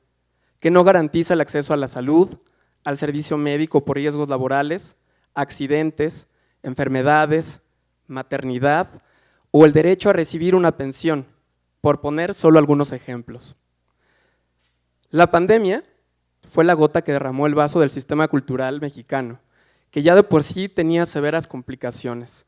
que no garantiza el acceso a la salud, al servicio médico por riesgos laborales, accidentes, enfermedades, maternidad o el derecho a recibir una pensión, por poner solo algunos ejemplos. La pandemia fue la gota que derramó el vaso del sistema cultural mexicano, que ya de por sí tenía severas complicaciones,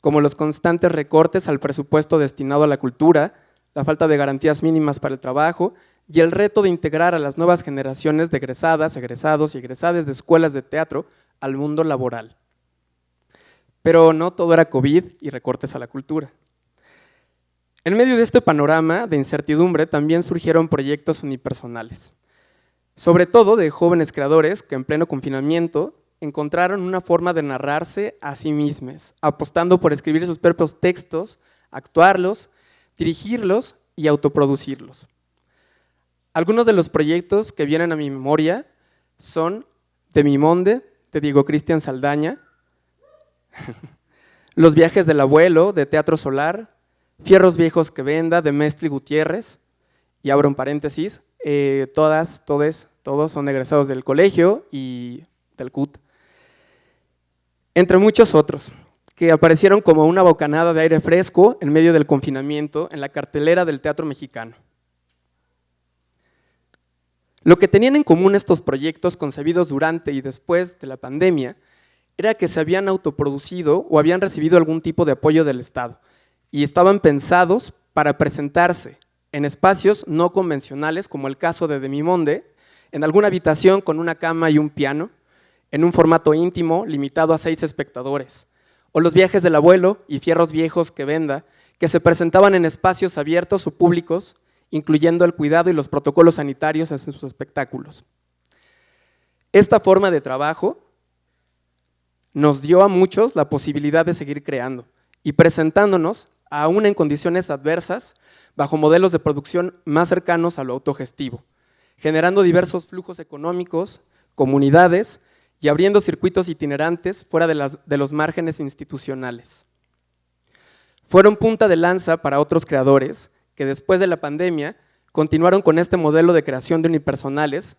como los constantes recortes al presupuesto destinado a la cultura, la falta de garantías mínimas para el trabajo y el reto de integrar a las nuevas generaciones de egresadas, egresados y egresades de escuelas de teatro al mundo laboral. Pero no todo era COVID y recortes a la cultura. En medio de este panorama de incertidumbre también surgieron proyectos unipersonales. sobre todo de jóvenes creadores que en pleno confinamiento encontraron una forma de narrarse a sí mismos, apostando por escribir sus propios textos, actuarlos, dirigirlos y autoproducirlos. Algunos de los proyectos que vienen a mi memoria son Demimonde, de Diego Cristian Saldaña, Los viajes del abuelo, de Teatro Solar, Fierros viejos que venda, de Mestri Gutiérrez, y abro un paréntesis, todos son egresados del colegio y del CUT, entre muchos otros, que aparecieron como una bocanada de aire fresco en medio del confinamiento en la cartelera del teatro mexicano. Lo que tenían en común estos proyectos concebidos durante y después de la pandemia era que se habían autoproducido o habían recibido algún tipo de apoyo del Estado y estaban pensados para presentarse en espacios no convencionales, como el caso de Demimonde, en alguna habitación con una cama y un piano, en un formato íntimo limitado a 6 espectadores, o Los viajes del abuelo y Fierros viejos que venda, que se presentaban en espacios abiertos o públicos, incluyendo el cuidado y los protocolos sanitarios en sus espectáculos. Esta forma de trabajo nos dio a muchos la posibilidad de seguir creando y presentándonos, aún en condiciones adversas, bajo modelos de producción más cercanos a lo autogestivo, generando diversos flujos económicos, comunidades y abriendo circuitos itinerantes fuera de los márgenes institucionales. Fueron punta de lanza para otros creadores que después de la pandemia continuaron con este modelo de creación de unipersonales,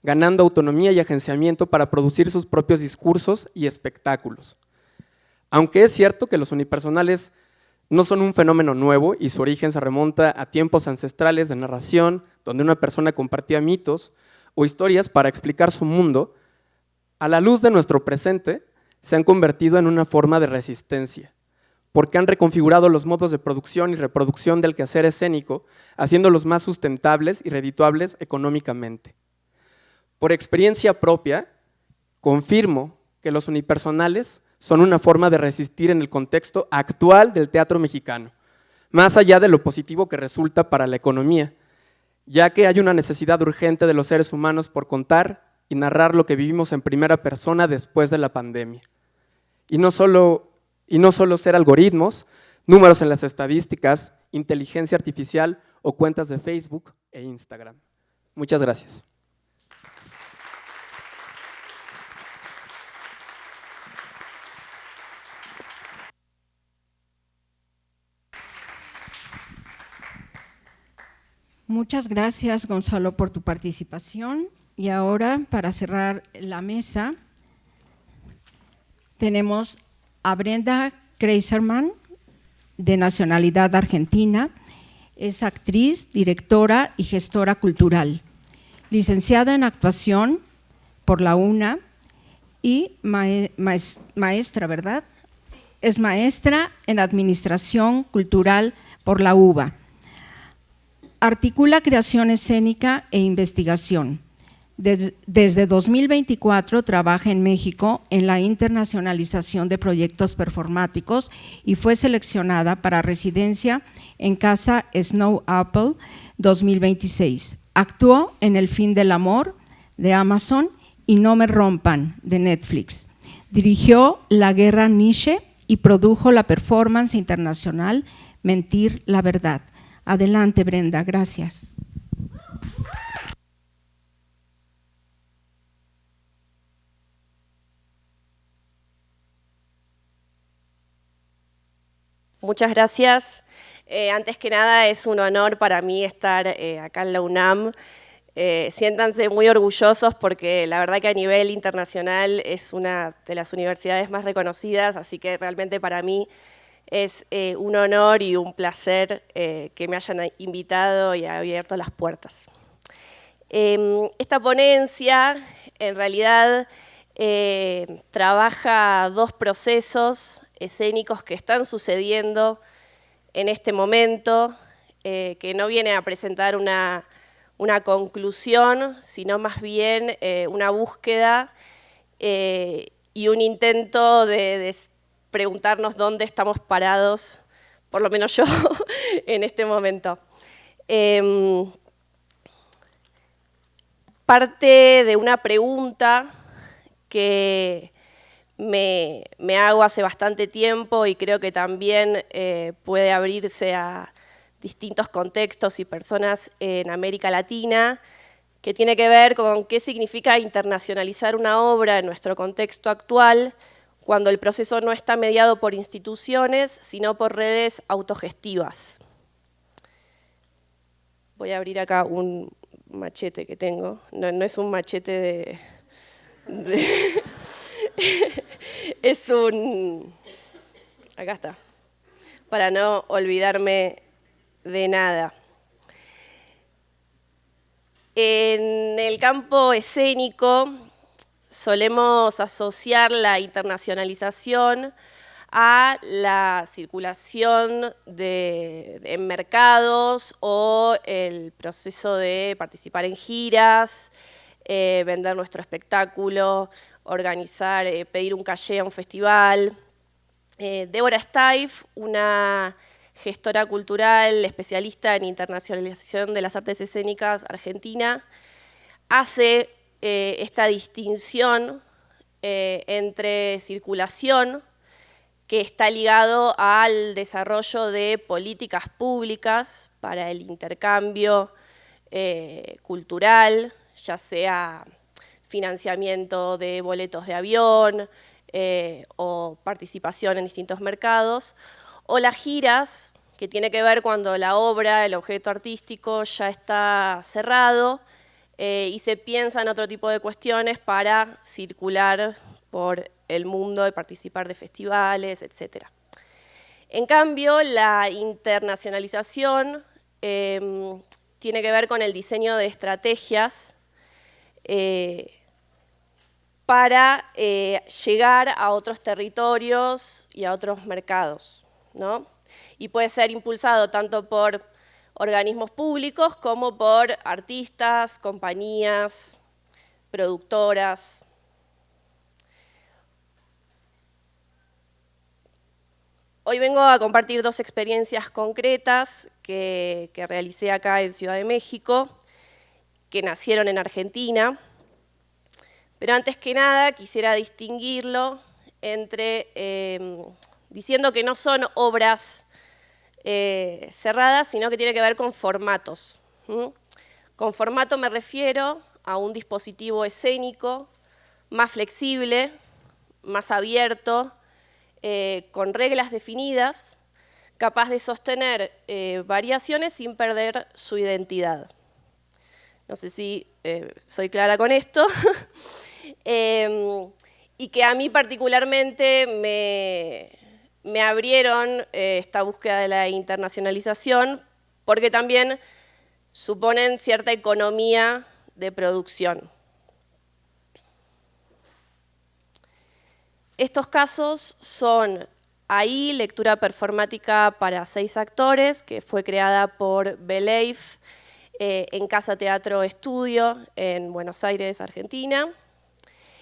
ganando autonomía y agenciamiento para producir sus propios discursos y espectáculos. Aunque es cierto que los unipersonales no son un fenómeno nuevo y su origen se remonta a tiempos ancestrales de narración, donde una persona compartía mitos o historias para explicar su mundo, a la luz de nuestro presente se han convertido en una forma de resistencia, porque han reconfigurado los modos de producción y reproducción del quehacer escénico, haciéndolos más sustentables y redituables económicamente. Por experiencia propia, confirmo que los unipersonales son una forma de resistir en el contexto actual del teatro mexicano, más allá de lo positivo que resulta para la economía, ya que hay una necesidad urgente de los seres humanos por contar y narrar lo que vivimos en primera persona después de la pandemia. Y no solo ser algoritmos, números en las estadísticas, inteligencia artificial o cuentas de Facebook e Instagram. Muchas gracias. Muchas gracias, Gonzalo, por tu participación. Y ahora, para cerrar la mesa, tenemos a Brenda Kreiserman, de nacionalidad argentina. Es actriz, directora y gestora cultural, licenciada en actuación por la UNA y maestra, ¿verdad? Es maestra en administración cultural por la UBA. Articula creación escénica e investigación. Desde 2024 trabaja en México en la internacionalización de proyectos performáticos y fue seleccionada para residencia en Casa Snow Apple 2026. Actuó en El fin del amor de Amazon y No me rompan de Netflix. Dirigió La guerra Nietzsche y produjo la performance internacional Mentir la verdad. Adelante, Brenda, gracias. Muchas gracias. Antes que nada, es un honor para mí estar acá en la UNAM. Siéntanse muy orgullosos porque la verdad que a nivel internacional es una de las universidades más reconocidas, así que realmente para mí es un honor y un placer que me hayan invitado y abierto las puertas. Esta ponencia en realidad trabaja 2 procesos escénicos que están sucediendo en este momento, que no viene a presentar una conclusión, sino más bien una búsqueda y un intento de preguntarnos dónde estamos parados, por lo menos yo, en este momento. parte de una pregunta que me hago hace bastante tiempo y creo que también puede abrirse a distintos contextos y personas en América Latina, que tiene que ver con qué significa internacionalizar una obra en nuestro contexto actual cuando el proceso no está mediado por instituciones, sino por redes autogestivas. Voy a abrir acá un machete que tengo. No es un machete es un... Acá está. Para no olvidarme de nada. En el campo escénico solemos asociar la internacionalización a la circulación en mercados o el proceso de participar en giras, vender nuestro espectáculo, organizar, pedir un cachê a un festival. Débora Steiff, una gestora cultural, especialista en internacionalización de las artes escénicas argentina, hace esta distinción entre circulación, que está ligado al desarrollo de políticas públicas para el intercambio cultural, ya sea financiamiento de boletos de avión o participación en distintos mercados, o las giras, que tiene que ver cuando la obra, el objeto artístico ya está cerrado y se piensa en otro tipo de cuestiones para circular por el mundo y participar de festivales, etc. En cambio, la internacionalización tiene que ver con el diseño de estrategias para llegar a otros territorios y a otros mercados, ¿no? Y puede ser impulsado tanto por organismos públicos como por artistas, compañías, productoras. Hoy vengo a compartir dos experiencias concretas que realicé acá en Ciudad de México, que nacieron en Argentina. Pero antes que nada quisiera distinguirlo entre, diciendo que no son obras cerradas, sino que tiene que ver con formatos. Con formato me refiero a un dispositivo escénico más flexible, más abierto, con reglas definidas, capaz de sostener variaciones sin perder su identidad. No sé si soy clara con esto. Y que a mí particularmente me abrieron esta búsqueda de la internacionalización, porque también suponen cierta economía de producción. Estos casos son Ahí, lectura performática para 6 actores, que fue creada por Beleif en Casa Teatro Estudio, en Buenos Aires, Argentina.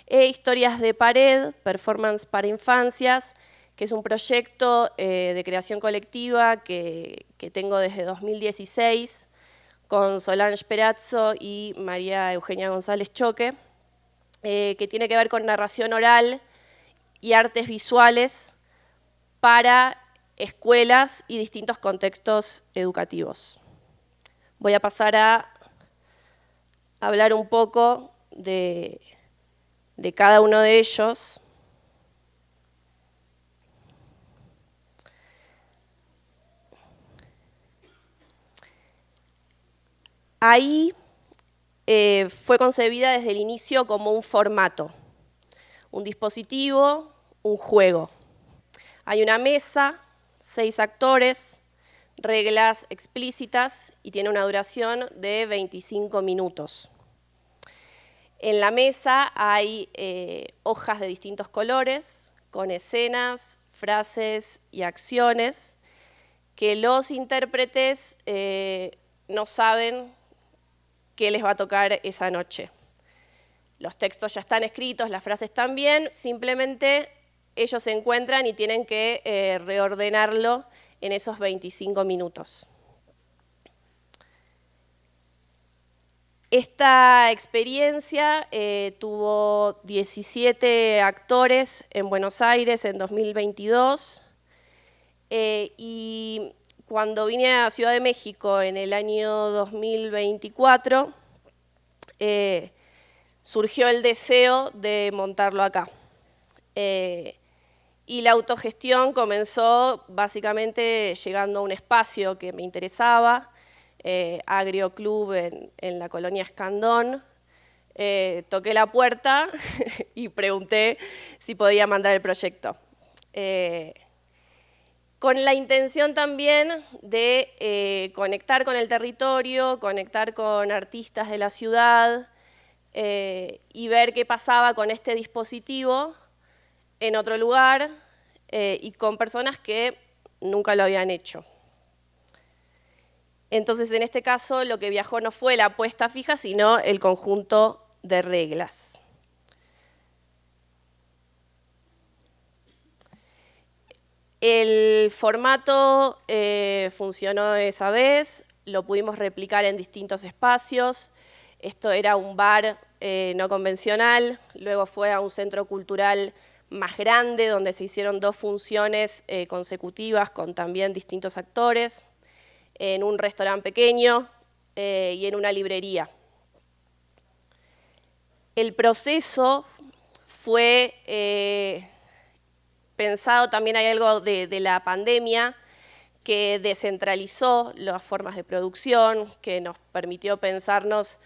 Historias de Pared, performance para infancias, que es un proyecto de creación colectiva que tengo desde 2016, con Solange Perazzo y María Eugenia González Choque, que tiene que ver con narración oral y artes visuales para escuelas y distintos contextos educativos. Voy a pasar a hablar un poco de cada uno de ellos. Ahí fue concebida desde el inicio como un formato, un dispositivo, un juego. Hay una mesa, 6 actores, reglas explícitas y tiene una duración de 25 minutos. En la mesa hay hojas de distintos colores, con escenas, frases y acciones que los intérpretes no saben qué les va a tocar esa noche. Los textos ya están escritos, las frases también, simplemente ellos se encuentran y tienen que reordenarlo en esos 25 minutos. Esta experiencia tuvo 17 actores en Buenos Aires en 2022 y cuando vine a Ciudad de México en el año 2024 surgió el deseo de montarlo acá. Y la autogestión comenzó básicamente llegando a un espacio que me interesaba, Agrio Club en la colonia Escandón. Toqué la puerta y pregunté si podía mandar el proyecto. Con la intención también de conectar con el territorio, conectar con artistas de la ciudad y ver qué pasaba con este dispositivo en otro lugar y con personas que nunca lo habían hecho. Entonces, en este caso, lo que viajó no fue la apuesta fija, sino el conjunto de reglas. El formato funcionó esa vez, lo pudimos replicar en distintos espacios. Esto era un bar no convencional, luego fue a un centro cultural más grande, donde se hicieron 2 funciones consecutivas con también distintos actores, en un restaurante pequeño y en una librería. El proceso fue pensado, también hay algo de la pandemia que descentralizó las formas de producción, que nos permitió pensarnos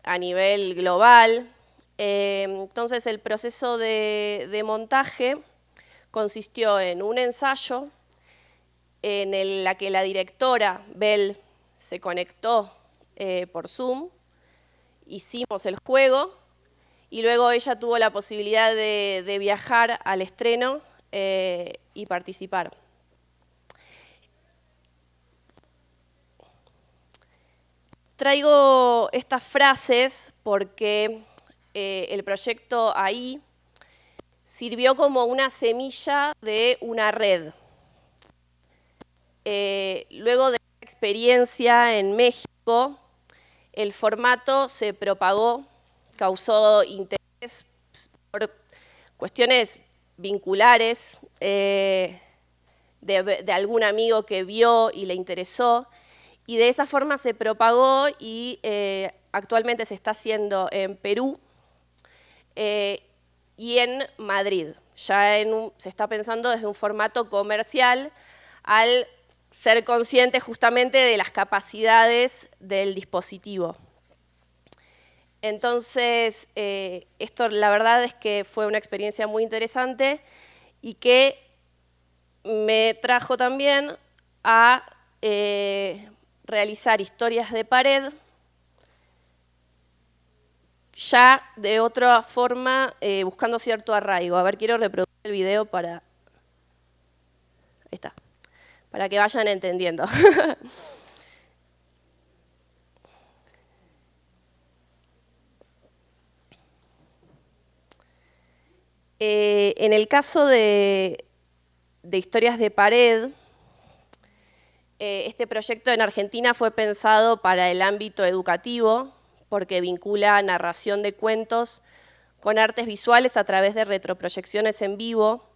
a nivel global. Entonces el proceso de montaje consistió en un ensayo en la que la directora, Bel, se conectó por Zoom, hicimos el juego y luego ella tuvo la posibilidad de viajar al estreno y participar. Traigo estas frases porque el proyecto ahí sirvió como una semilla de una red. Luego de la experiencia en México, el formato se propagó, causó interés por cuestiones vinculares de algún amigo que vio y le interesó, y de esa forma se propagó y actualmente se está haciendo en Perú y en Madrid. Ya se está pensando desde un formato comercial al ser consciente justamente de las capacidades del dispositivo. Entonces, esto la verdad es que fue una experiencia muy interesante y que me trajo también a realizar historias de pared ya de otra forma, buscando cierto arraigo. A ver, quiero reproducir el video para... Ahí está. Para que vayan entendiendo. En el caso de historias de pared, este proyecto en Argentina fue pensado para el ámbito educativo, porque vincula narración de cuentos con artes visuales a través de retroproyecciones en vivo.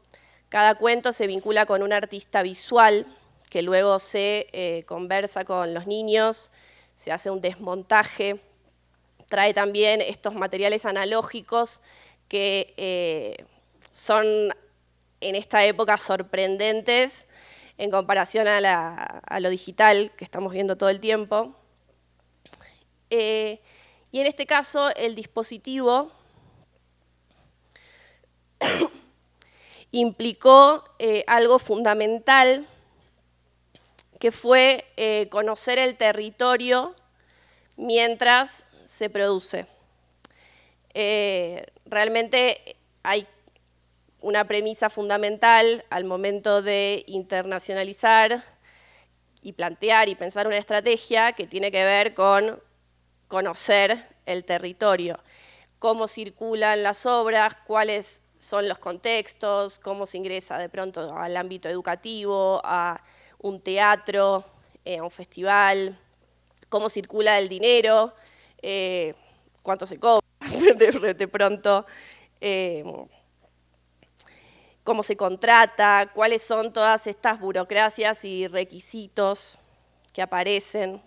Cada cuento se vincula con un artista visual, que luego se conversa con los niños, se hace un desmontaje, trae también estos materiales analógicos que son en esta época sorprendentes en comparación a lo digital que estamos viendo todo el tiempo. Y en este caso el dispositivo implicó algo fundamental, que fue conocer el territorio mientras se produce. Realmente hay una premisa fundamental al momento de internacionalizar y plantear y pensar una estrategia que tiene que ver con conocer el territorio, cómo circulan las obras, cuáles son los contextos, cómo se ingresa de pronto al ámbito educativo, a un teatro, a un festival, cómo circula el dinero cuánto se cobra de pronto, cómo se contrata, cuáles son todas estas burocracias y requisitos que aparecen.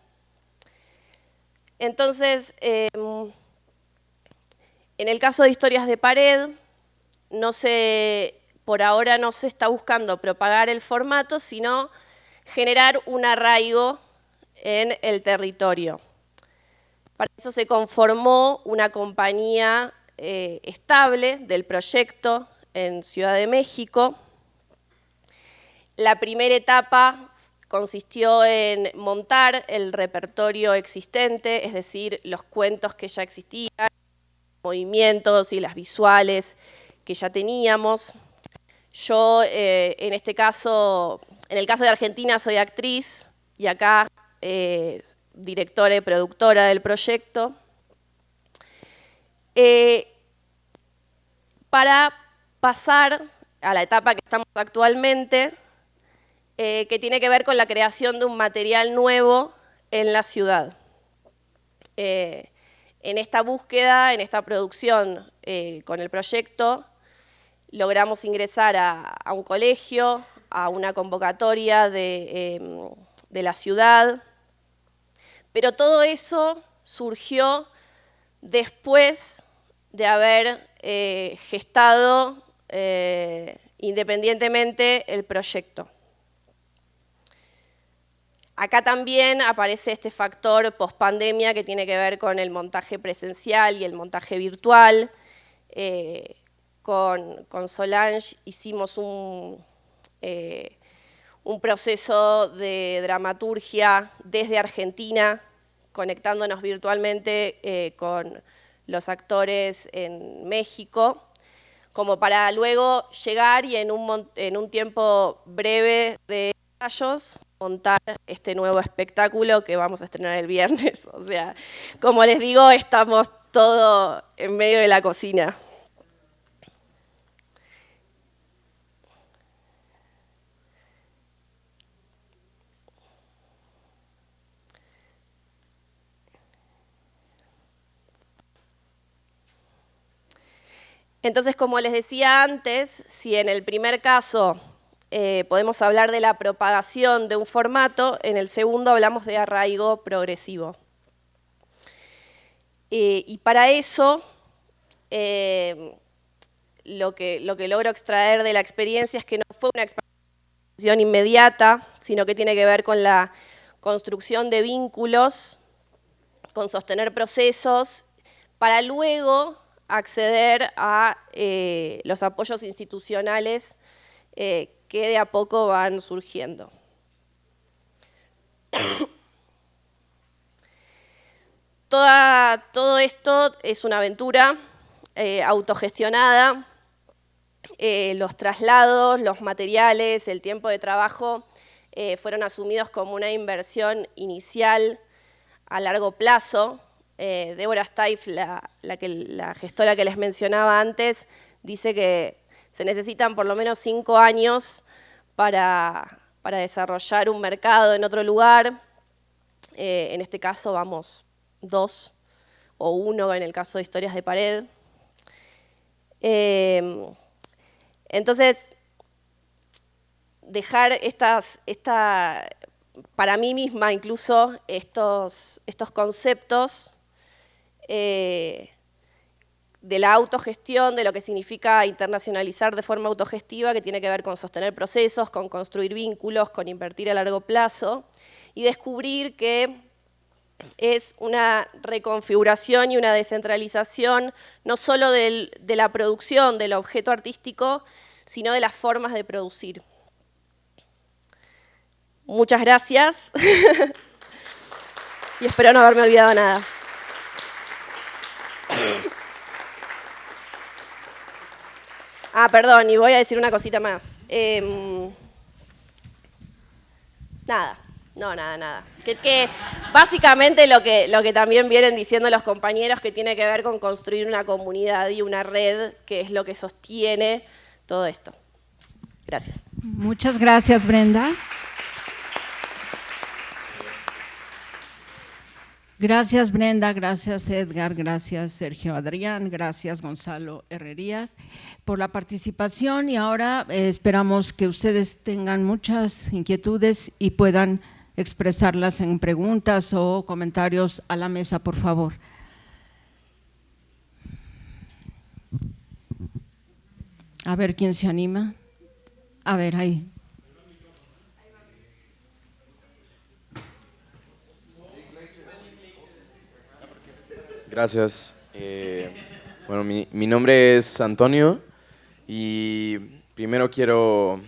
Entonces, en el caso de Historias de Pared, por ahora no se está buscando propagar el formato, sino generar un arraigo en el territorio. Para eso se conformó una compañía estable del proyecto en Ciudad de México. La primera etapa consistió en montar el repertorio existente, es decir, los cuentos que ya existían, movimientos y las visuales que ya teníamos. Yo, en este caso, en el caso de Argentina, soy actriz y acá directora y productora del proyecto. Para pasar a la etapa que estamos actualmente, que tiene que ver con la creación de un material nuevo en la ciudad. En esta búsqueda, en esta producción con el proyecto, logramos ingresar a un colegio, a una convocatoria de la ciudad, pero todo eso surgió después de haber gestado independientemente el proyecto. Acá también aparece este factor pospandemia que tiene que ver con el montaje presencial y el montaje virtual. Con Solange hicimos un proceso de dramaturgia desde Argentina, conectándonos virtualmente con los actores en México, como para luego llegar y en un tiempo breve de ensayos montar este nuevo espectáculo que vamos a estrenar el viernes. O sea, como les digo, estamos todo en medio de la cocina. Entonces, como les decía antes, si en el primer caso podemos hablar de la propagación de un formato, en el segundo hablamos de arraigo progresivo. Y para eso, lo que logro extraer de la experiencia es que no fue una expansión inmediata, sino que tiene que ver con la construcción de vínculos, con sostener procesos, para luego acceder a los apoyos institucionales que de a poco van surgiendo. Todo esto es una aventura autogestionada. Los traslados, los materiales, el tiempo de trabajo fueron asumidos como una inversión inicial a largo plazo. Débora Steiff, la gestora que les mencionaba antes, dice que se necesitan por lo menos 5 años para desarrollar un mercado en otro lugar. En este caso vamos 2 o 1 en el caso de Historias de Pared. Entonces, dejar para mí misma incluso estos conceptos de la autogestión, de lo que significa internacionalizar de forma autogestiva, que tiene que ver con sostener procesos, con construir vínculos, con invertir a largo plazo, y descubrir que es una reconfiguración y una descentralización no solo de la producción del objeto artístico, sino de las formas de producir. Muchas gracias y espero no haberme olvidado nada. Perdón, y voy a decir una cosita más. Nada. Que básicamente lo que también vienen diciendo los compañeros, que tiene que ver con construir una comunidad y una red, que es lo que sostiene todo esto. Gracias. Muchas gracias, Brenda. Gracias Brenda, gracias Edgar, gracias Sergio Adrián, gracias Gonzalo Herrerías por la participación y ahora esperamos que ustedes tengan muchas inquietudes y puedan expresarlas en preguntas o comentarios a la mesa, por favor. A ver quién se anima. A ver, ahí. Gracias. Bueno, mi nombre es Antonio y primero quiero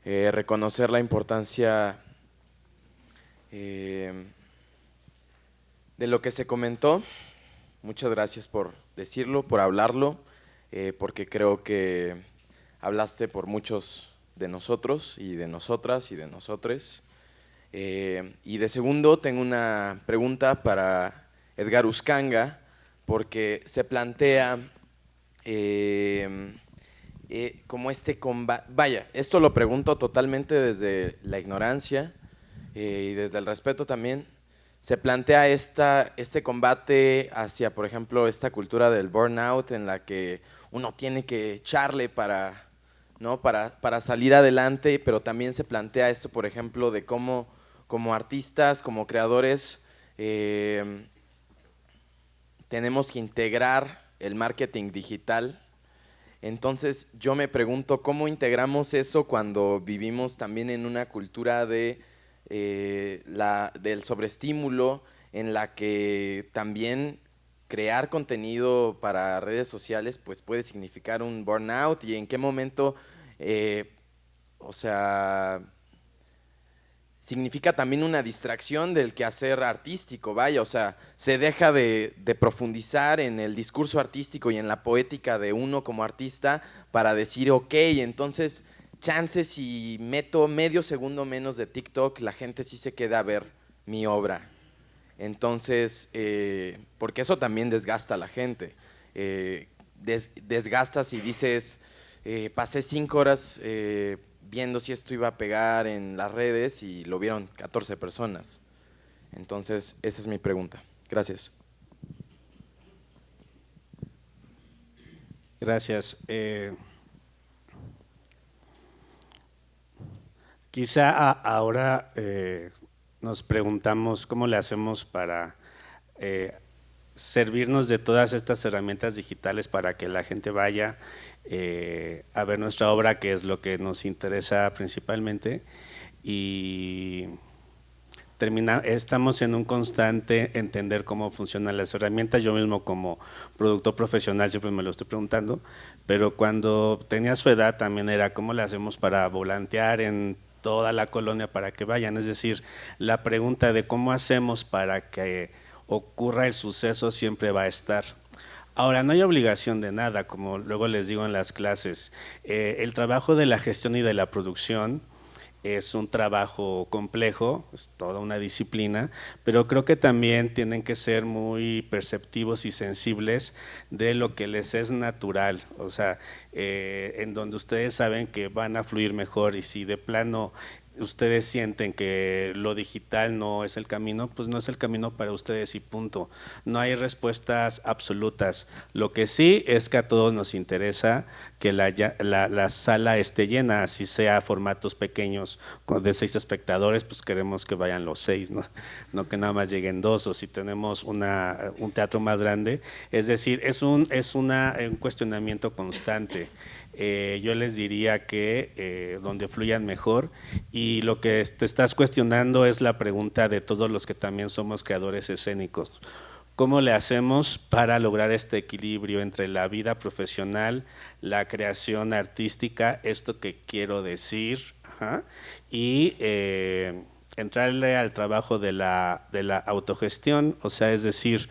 reconocer la importancia de lo que se comentó. Muchas gracias por decirlo, por hablarlo, porque creo que hablaste por muchos de nosotros y de nosotras y de nosotres. Y de segundo, tengo una pregunta para Edgar Uscanga, porque se plantea como este combate, vaya, esto lo pregunto totalmente desde la ignorancia y desde el respeto también, se plantea este combate hacia, por ejemplo, esta cultura del burnout en la que uno tiene que echarle para, ¿no? para salir adelante, pero también se plantea esto, por ejemplo, de cómo como artistas, como creadores, tenemos que integrar el marketing digital. Entonces yo me pregunto cómo integramos eso cuando vivimos también en una cultura del sobreestímulo, en la que también crear contenido para redes sociales pues puede significar un burnout, y en qué momento, o sea, significa también una distracción del quehacer artístico, vaya, o sea, se deja de profundizar en el discurso artístico y en la poética de uno como artista para decir, ok, entonces, chances si meto medio segundo menos de TikTok, la gente sí se queda a ver mi obra. Entonces, porque eso también desgasta a la gente, desgastas y dices, pasé 5 horas viendo si esto iba a pegar en las redes y lo vieron 14 personas. Entonces, esa es mi pregunta. Gracias. Gracias. Quizá ahora nos preguntamos cómo le hacemos para servirnos de todas estas herramientas digitales para que la gente vaya a ver nuestra obra, que es lo que nos interesa principalmente, y estamos en un constante entender cómo funcionan las herramientas. Yo mismo como productor profesional siempre me lo estoy preguntando, pero cuando tenía su edad también era cómo le hacemos para volantear en toda la colonia para que vayan, es decir, la pregunta de cómo hacemos para que ocurra el suceso siempre va a estar. Ahora, no hay obligación de nada, como luego les digo en las clases. El trabajo de la gestión y de la producción es un trabajo complejo, es toda una disciplina, pero creo que también tienen que ser muy perceptivos y sensibles de lo que les es natural, o sea, en donde ustedes saben que van a fluir mejor, y si de plano ustedes sienten que lo digital no es el camino, pues no es el camino para ustedes y punto. No hay respuestas absolutas. Lo que sí es que a todos nos interesa que la sala esté llena, así sea formatos pequeños de 6 espectadores, pues queremos que vayan los 6, no que nada más lleguen 2, o si tenemos un teatro más grande. Es decir, es un cuestionamiento constante. Yo les diría que donde fluyan mejor, y lo que te estás cuestionando es la pregunta de todos los que también somos creadores escénicos. ¿Cómo le hacemos para lograr este equilibrio entre la vida profesional, la creación artística, esto que quiero decir, y entrarle al trabajo de la autogestión? O sea, es decir,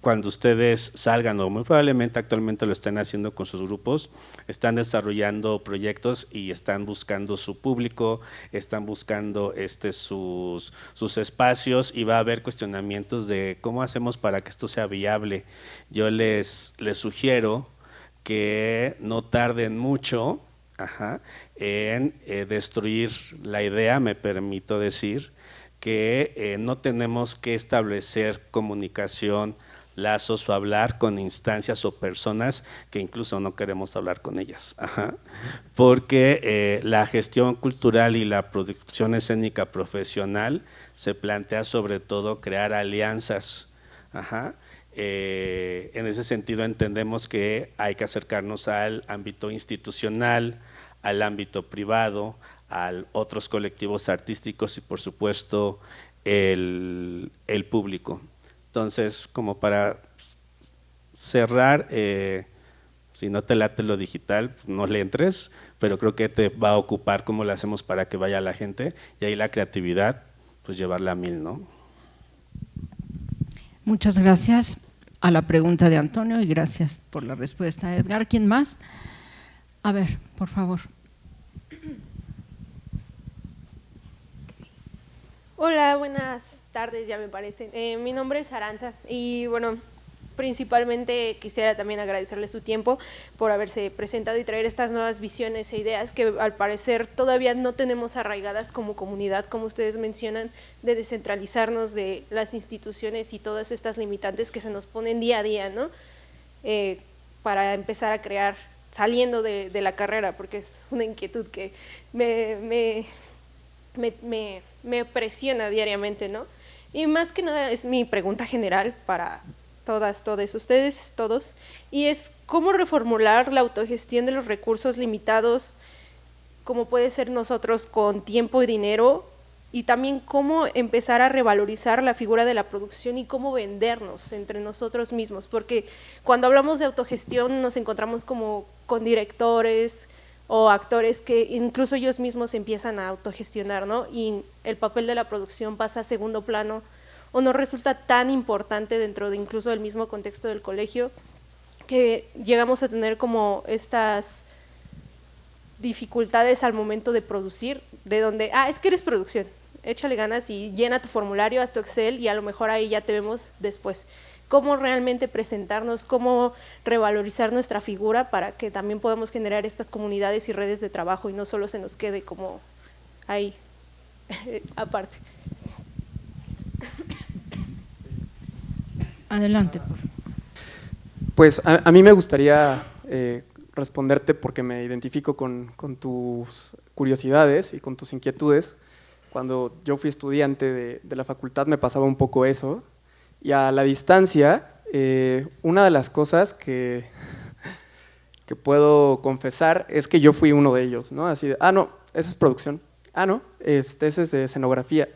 cuando ustedes salgan, o muy probablemente actualmente lo están haciendo con sus grupos, están desarrollando proyectos y están buscando su público, están buscando sus espacios, y va a haber cuestionamientos de cómo hacemos para que esto sea viable. Yo les sugiero que no tarden mucho en destruir la idea, me permito decir, que no tenemos que establecer comunicación, lazos o hablar con instancias o personas que incluso no queremos hablar con ellas. Ajá. Porque la gestión cultural y la producción escénica profesional se plantea sobre todo crear alianzas. Ajá. En ese sentido entendemos que hay que acercarnos al ámbito institucional, al ámbito privado, a otros colectivos artísticos y por supuesto el público. Entonces, como para cerrar, si no te late lo digital, no le entres, pero creo que te va a ocupar cómo lo hacemos para que vaya la gente y ahí la creatividad, pues llevarla a 1000, ¿no? Muchas gracias a la pregunta de Antonio y gracias por la respuesta, Edgar. ¿Quién más? A ver, por favor. Hola, buenas tardes, ya me parece. Mi nombre es Aranza y bueno, principalmente quisiera también agradecerle su tiempo por haberse presentado y traer estas nuevas visiones e ideas que al parecer todavía no tenemos arraigadas como comunidad, como ustedes mencionan, de descentralizarnos de las instituciones y todas estas limitantes que se nos ponen día a día, ¿no? Para empezar a crear, saliendo de la carrera, porque es una inquietud que me presiona diariamente, ¿no? Y más que nada es mi pregunta general para todas, ustedes, todos, y es cómo reformular la autogestión de los recursos limitados, cómo puede ser nosotros con tiempo y dinero, y también cómo empezar a revalorizar la figura de la producción y cómo vendernos entre nosotros mismos, porque cuando hablamos de autogestión nos encontramos como con directores o actores que incluso ellos mismos empiezan a autogestionar, ¿no? Y el papel de la producción pasa a segundo plano o no resulta tan importante dentro de incluso del mismo contexto del colegio, que llegamos a tener como estas dificultades al momento de producir, de donde, es que eres producción, échale ganas y llena tu formulario, haz tu Excel y a lo mejor ahí ya te vemos después. Cómo realmente presentarnos, cómo revalorizar nuestra figura para que también podamos generar estas comunidades y redes de trabajo y no solo se nos quede como ahí, aparte. Adelante, por favor. Pues a mí me gustaría responderte porque me identifico con tus curiosidades y con tus inquietudes. Cuando yo fui estudiante de la facultad me pasaba un poco eso. Y a la distancia, una de las cosas que puedo confesar es que yo fui uno de ellos, ¿no? Así de, no, esa es producción, no, ese es de escenografía.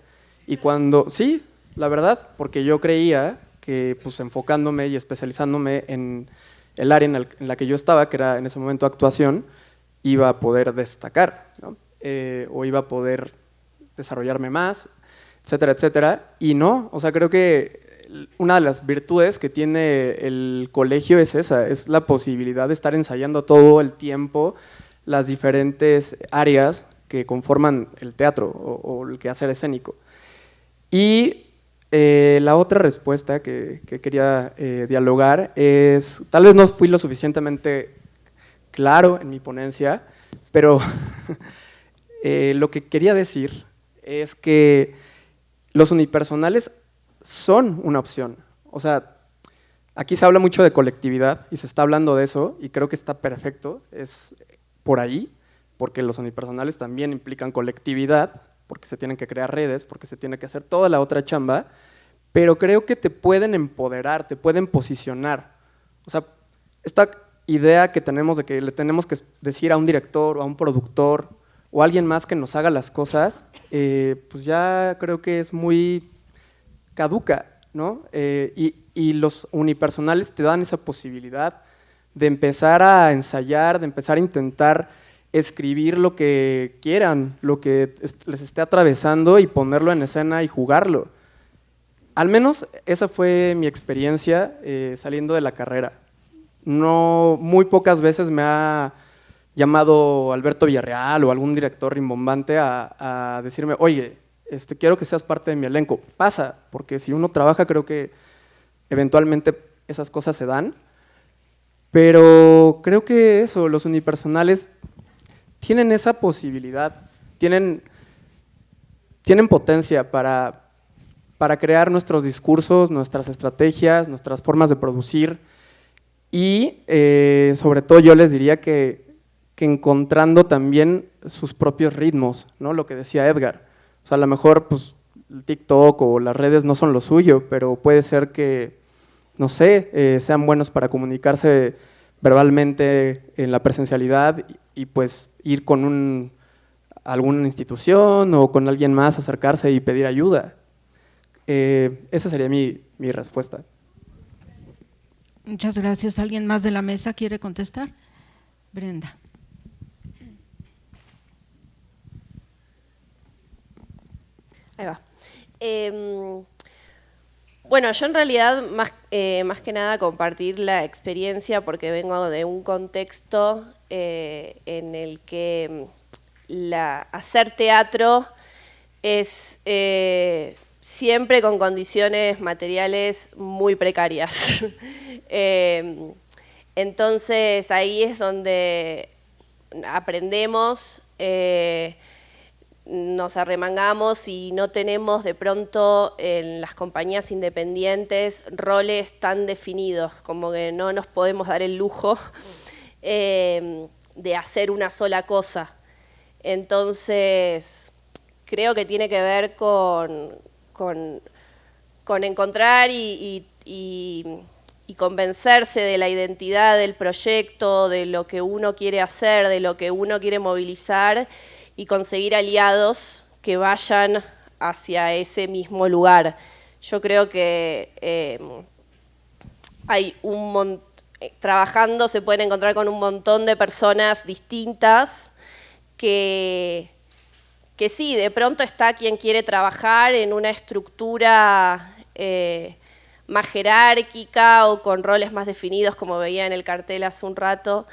Y cuando, sí, la verdad, porque yo creía que pues enfocándome y especializándome en el área en la que yo estaba, que era en ese momento actuación, iba a poder destacar, ¿no? O iba a poder desarrollarme más, etcétera, etcétera. Y no, o sea, creo que una de las virtudes que tiene el colegio es esa, es la posibilidad de estar ensayando todo el tiempo las diferentes áreas que conforman el teatro o el quehacer escénico. Y la otra respuesta que quería dialogar es, tal vez no fui lo suficientemente claro en mi ponencia, pero lo que quería decir es que los unipersonales son una opción. O sea, aquí se habla mucho de colectividad y se está hablando de eso y creo que está perfecto, es por ahí, porque los unipersonales también implican colectividad, porque se tienen que crear redes, porque se tiene que hacer toda la otra chamba, pero creo que te pueden empoderar, te pueden posicionar. O sea, esta idea que tenemos de que le tenemos que decir a un director o a un productor o a alguien más que nos haga las cosas, pues ya creo que es muy caduca, ¿no? Y los unipersonales te dan esa posibilidad de empezar a ensayar, de empezar a intentar escribir lo que quieran, lo que les esté atravesando y ponerlo en escena y jugarlo. Al menos esa fue mi experiencia saliendo de la carrera. No, muy pocas veces me ha llamado Alberto Villarreal o algún director rimbombante a decirme, oye, quiero que seas parte de mi elenco. Pasa, porque si uno trabaja creo que eventualmente esas cosas se dan, pero creo que eso, los unipersonales tienen esa posibilidad, tienen tienen potencia para crear nuestros discursos, nuestras estrategias, nuestras formas de producir y sobre todo yo les diría que encontrando también sus propios ritmos, ¿no? Lo que decía Edgar, o sea, a lo mejor pues, el TikTok o las redes no son lo suyo, pero puede ser que, no sé, sean buenos para comunicarse verbalmente en la presencialidad y pues ir con alguna institución o con alguien más, acercarse y pedir ayuda. Esa sería mi respuesta. Muchas gracias. ¿Alguien más de la mesa quiere contestar? Brenda. Ahí va. Bueno, yo en realidad más que nada compartir la experiencia porque vengo de un contexto en el que hacer teatro es siempre con condiciones materiales muy precarias. Entonces ahí es donde aprendemos, nos arremangamos y no tenemos de pronto en las compañías independientes roles tan definidos, como que no nos podemos dar el lujo de hacer una sola cosa. Entonces, creo que tiene que ver con encontrar y convencerse de la identidad del proyecto, de lo que uno quiere hacer, de lo que uno quiere movilizar y conseguir aliados que vayan hacia ese mismo lugar. Yo creo que hay trabajando se pueden encontrar con un montón de personas distintas que sí, de pronto está quien quiere trabajar en una estructura más jerárquica o con roles más definidos, como veía en el cartel hace un rato,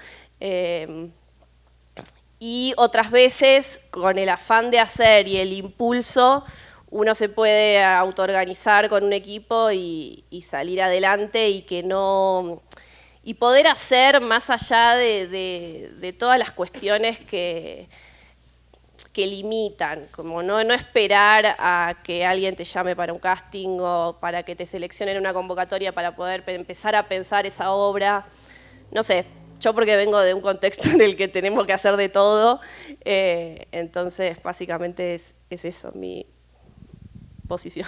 y otras veces, con el afán de hacer y el impulso, uno se puede autoorganizar con un equipo y salir adelante y poder hacer más allá de todas las cuestiones que limitan, como no esperar a que alguien te llame para un casting o para que te seleccionen una convocatoria para poder empezar a pensar esa obra. No sé, yo porque vengo de un contexto en el que tenemos que hacer de todo, entonces básicamente es eso, mi posición.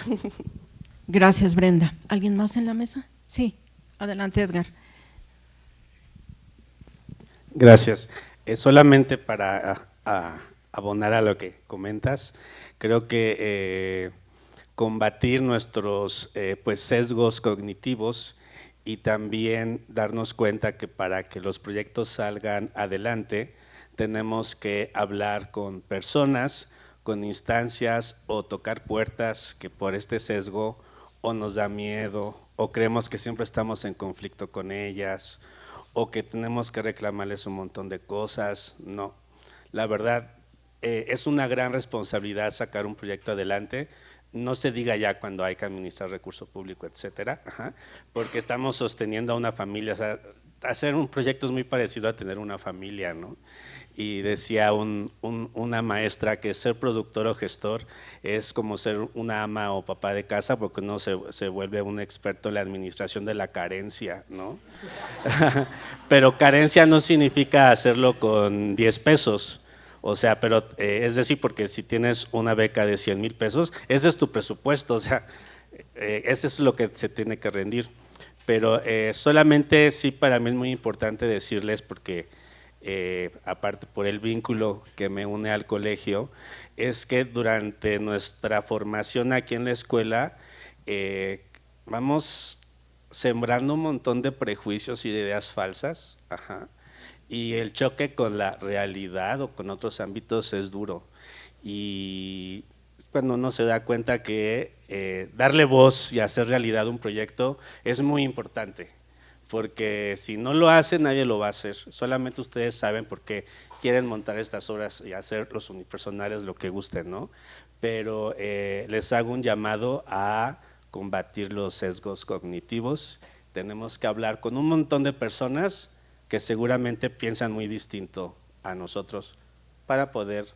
Gracias, Brenda. ¿Alguien más en la mesa? Sí, adelante, Edgar. Gracias. Solamente para abonar a lo que comentas, creo que combatir nuestros pues sesgos cognitivos y también darnos cuenta que para que los proyectos salgan adelante tenemos que hablar con personas, con instancias o tocar puertas que por este sesgo o nos da miedo o creemos que siempre estamos en conflicto con ellas o que tenemos que reclamarles un montón de cosas. No, la verdad es una gran responsabilidad sacar un proyecto adelante. No se diga ya cuando hay que administrar recurso público, etcétera, porque estamos sosteniendo a una familia. O sea, hacer un proyecto es muy parecido a tener una familia, ¿no? Y decía una maestra que ser productor o gestor es como ser una ama o papá de casa, porque uno se vuelve un experto en la administración de la carencia, ¿no? Pero carencia no significa hacerlo con 10 pesos. O sea, pero es decir, porque si tienes una beca de 100,000 pesos, ese es tu presupuesto, o sea, ese es lo que se tiene que rendir. Pero solamente sí para mí es muy importante decirles, porque aparte por el vínculo que me une al colegio, es que durante nuestra formación aquí en la escuela vamos sembrando un montón de prejuicios y de ideas falsas, y el choque con la realidad o con otros ámbitos es duro. Y cuando uno se da cuenta que darle voz y hacer realidad un proyecto es muy importante, porque si no lo hace, nadie lo va a hacer. Solamente ustedes saben por qué quieren montar estas obras y hacer los unipersonales lo que gusten, ¿no? Pero les hago un llamado a combatir los sesgos cognitivos. Tenemos que hablar con un montón de personas que seguramente piensan muy distinto a nosotros para poder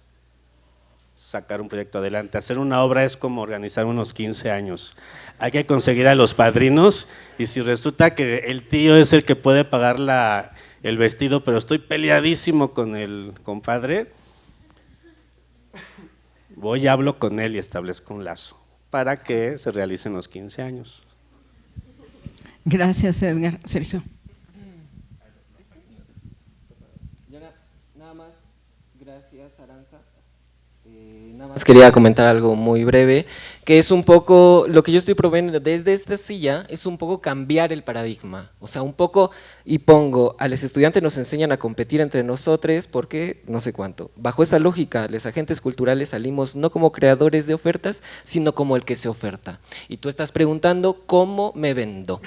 sacar un proyecto adelante. Hacer una obra es como organizar unos 15 años. Hay que conseguir a los padrinos y si resulta que el tío es el que puede pagar el vestido, pero estoy peleadísimo con el compadre, voy y hablo con él y establezco un lazo para que se realicen los 15 años. Gracias, Edgar. Sergio. Nada más, gracias, Aranza. Nada más quería comentar algo muy breve, que es un poco, lo que yo estoy promoviendo desde esta silla, es un poco cambiar el paradigma, o sea, un poco, y pongo, a los estudiantes nos enseñan a competir entre nosotros, porque no sé cuánto. Bajo esa lógica, los agentes culturales salimos no como creadores de ofertas, sino como el que se oferta. Y tú estás preguntando, ¿cómo me vendo?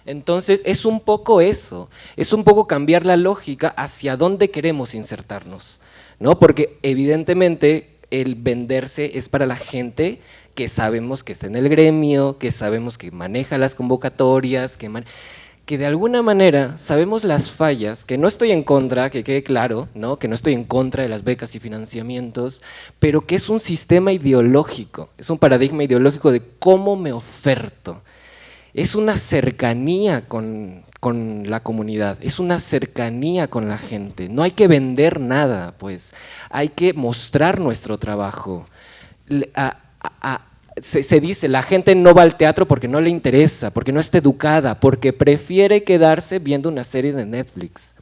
Entonces, es un poco eso, es un poco cambiar la lógica hacia dónde queremos insertarnos, ¿no? Porque evidentemente el venderse es para la gente que sabemos que está en el gremio, que sabemos que maneja las convocatorias, que de alguna manera sabemos las fallas, que no estoy en contra, que quede claro, ¿no? Que no estoy en contra de las becas y financiamientos, pero que es un sistema ideológico, es un paradigma ideológico de cómo me oferto. Es una cercanía con la comunidad, es una cercanía con la gente. No hay que vender nada, pues, hay que mostrar nuestro trabajo. Se dice, la gente no va al teatro porque no le interesa, porque no está educada, porque prefiere quedarse viendo una serie de Netflix.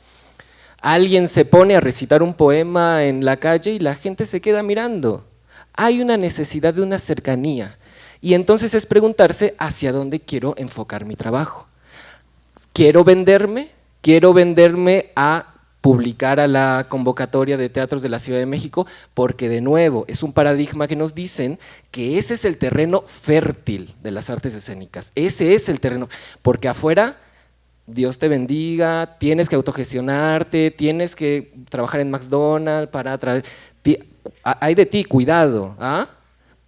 Alguien se pone a recitar un poema en la calle y la gente se queda mirando. Hay una necesidad de una cercanía. Y entonces es preguntarse hacia dónde quiero enfocar mi trabajo. ¿Quiero venderme a publicar a la convocatoria de teatros de la Ciudad de México? Porque de nuevo, es un paradigma que nos dicen que ese es el terreno fértil de las artes escénicas. Ese es el terreno, porque afuera, Dios te bendiga, tienes que autogestionarte, tienes que trabajar en McDonald's para hay de ti, cuidado, ¿ah?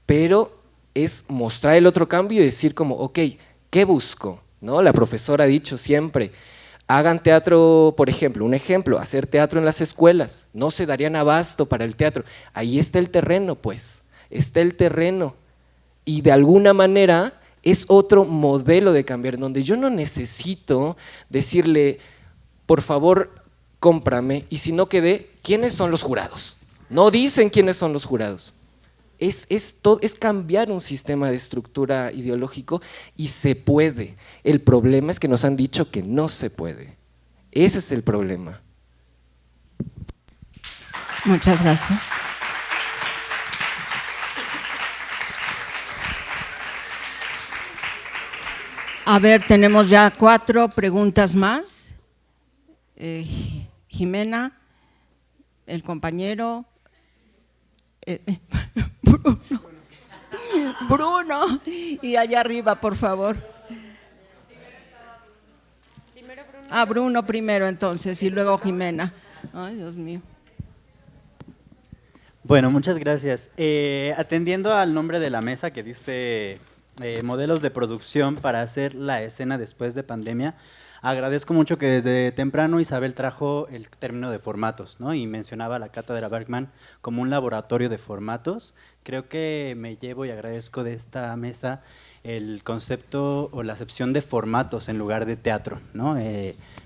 Pero es mostrar el otro cambio y decir como, ok, ¿qué busco? ¿No? La profesora ha dicho siempre, hagan teatro, por ejemplo, un ejemplo, hacer teatro en las escuelas, no se darían abasto para el teatro. Ahí está el terreno, pues, está el terreno. Y de alguna manera es otro modelo de cambiar, donde yo no necesito decirle, por favor, cómprame, y si no quedé, ¿quiénes son los jurados? No dicen quiénes son los jurados. Es cambiar un sistema de estructura ideológico y se puede. El problema es que nos han dicho que no se puede. Ese es el problema. Muchas gracias. A ver, tenemos ya 4 preguntas más. Jimena, el compañero… Bruno, y allá arriba, por favor. Bruno primero entonces y luego Jimena. Ay, Dios mío. Bueno, muchas gracias. Atendiendo al nombre de la mesa que dice modelos de producción para hacer la escena después de pandemia, agradezco mucho que desde temprano Isabel trajo el término de formatos, ¿no? Y mencionaba la Cátedra Bergman como un laboratorio de formatos. Creo que me llevo y agradezco de esta mesa el concepto o la acepción de formatos en lugar de teatro, ¿no?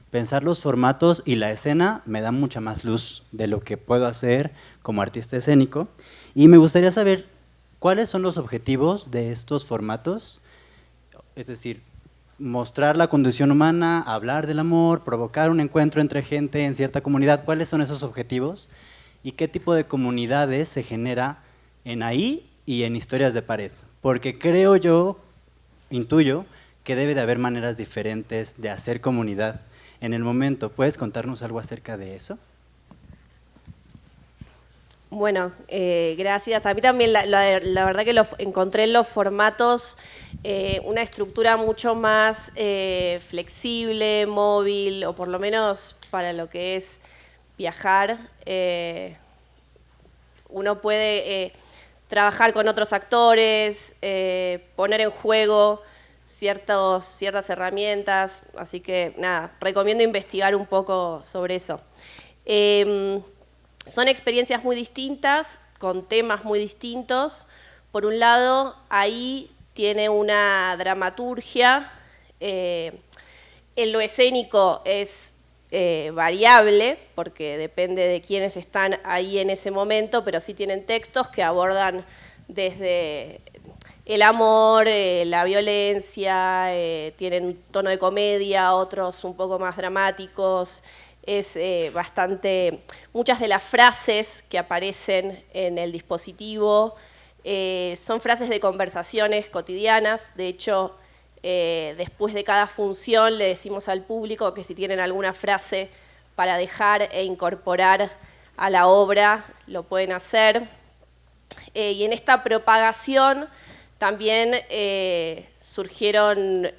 Pensar los formatos y la escena me da mucha más luz de lo que puedo hacer como artista escénico. Y me gustaría saber cuáles son los objetivos de estos formatos, es decir, mostrar la condición humana, hablar del amor, provocar un encuentro entre gente en cierta comunidad. ¿Cuáles son esos objetivos? ¿Y qué tipo de comunidades se genera en ahí y en historias de pared? Porque creo yo, intuyo, que debe de haber maneras diferentes de hacer comunidad en el momento. ¿Puedes contarnos algo acerca de eso? Bueno, gracias. A mí también la verdad que encontré en los formatos una estructura mucho más flexible, móvil, o por lo menos para lo que es viajar. Uno puede trabajar con otros actores, poner en juego ciertas herramientas, así que nada, recomiendo investigar un poco sobre eso. Son experiencias muy distintas, con temas muy distintos. Por un lado, ahí tiene una dramaturgia, en lo escénico es variable, porque depende de quiénes están ahí en ese momento, pero sí tienen textos que abordan desde el amor, la violencia, tienen un tono de comedia, otros un poco más dramáticos. Es bastante, muchas de las frases que aparecen en el dispositivo son frases de conversaciones cotidianas. De hecho, después de cada función le decimos al público que si tienen alguna frase para dejar e incorporar a la obra, lo pueden hacer. Y en esta propagación también surgieron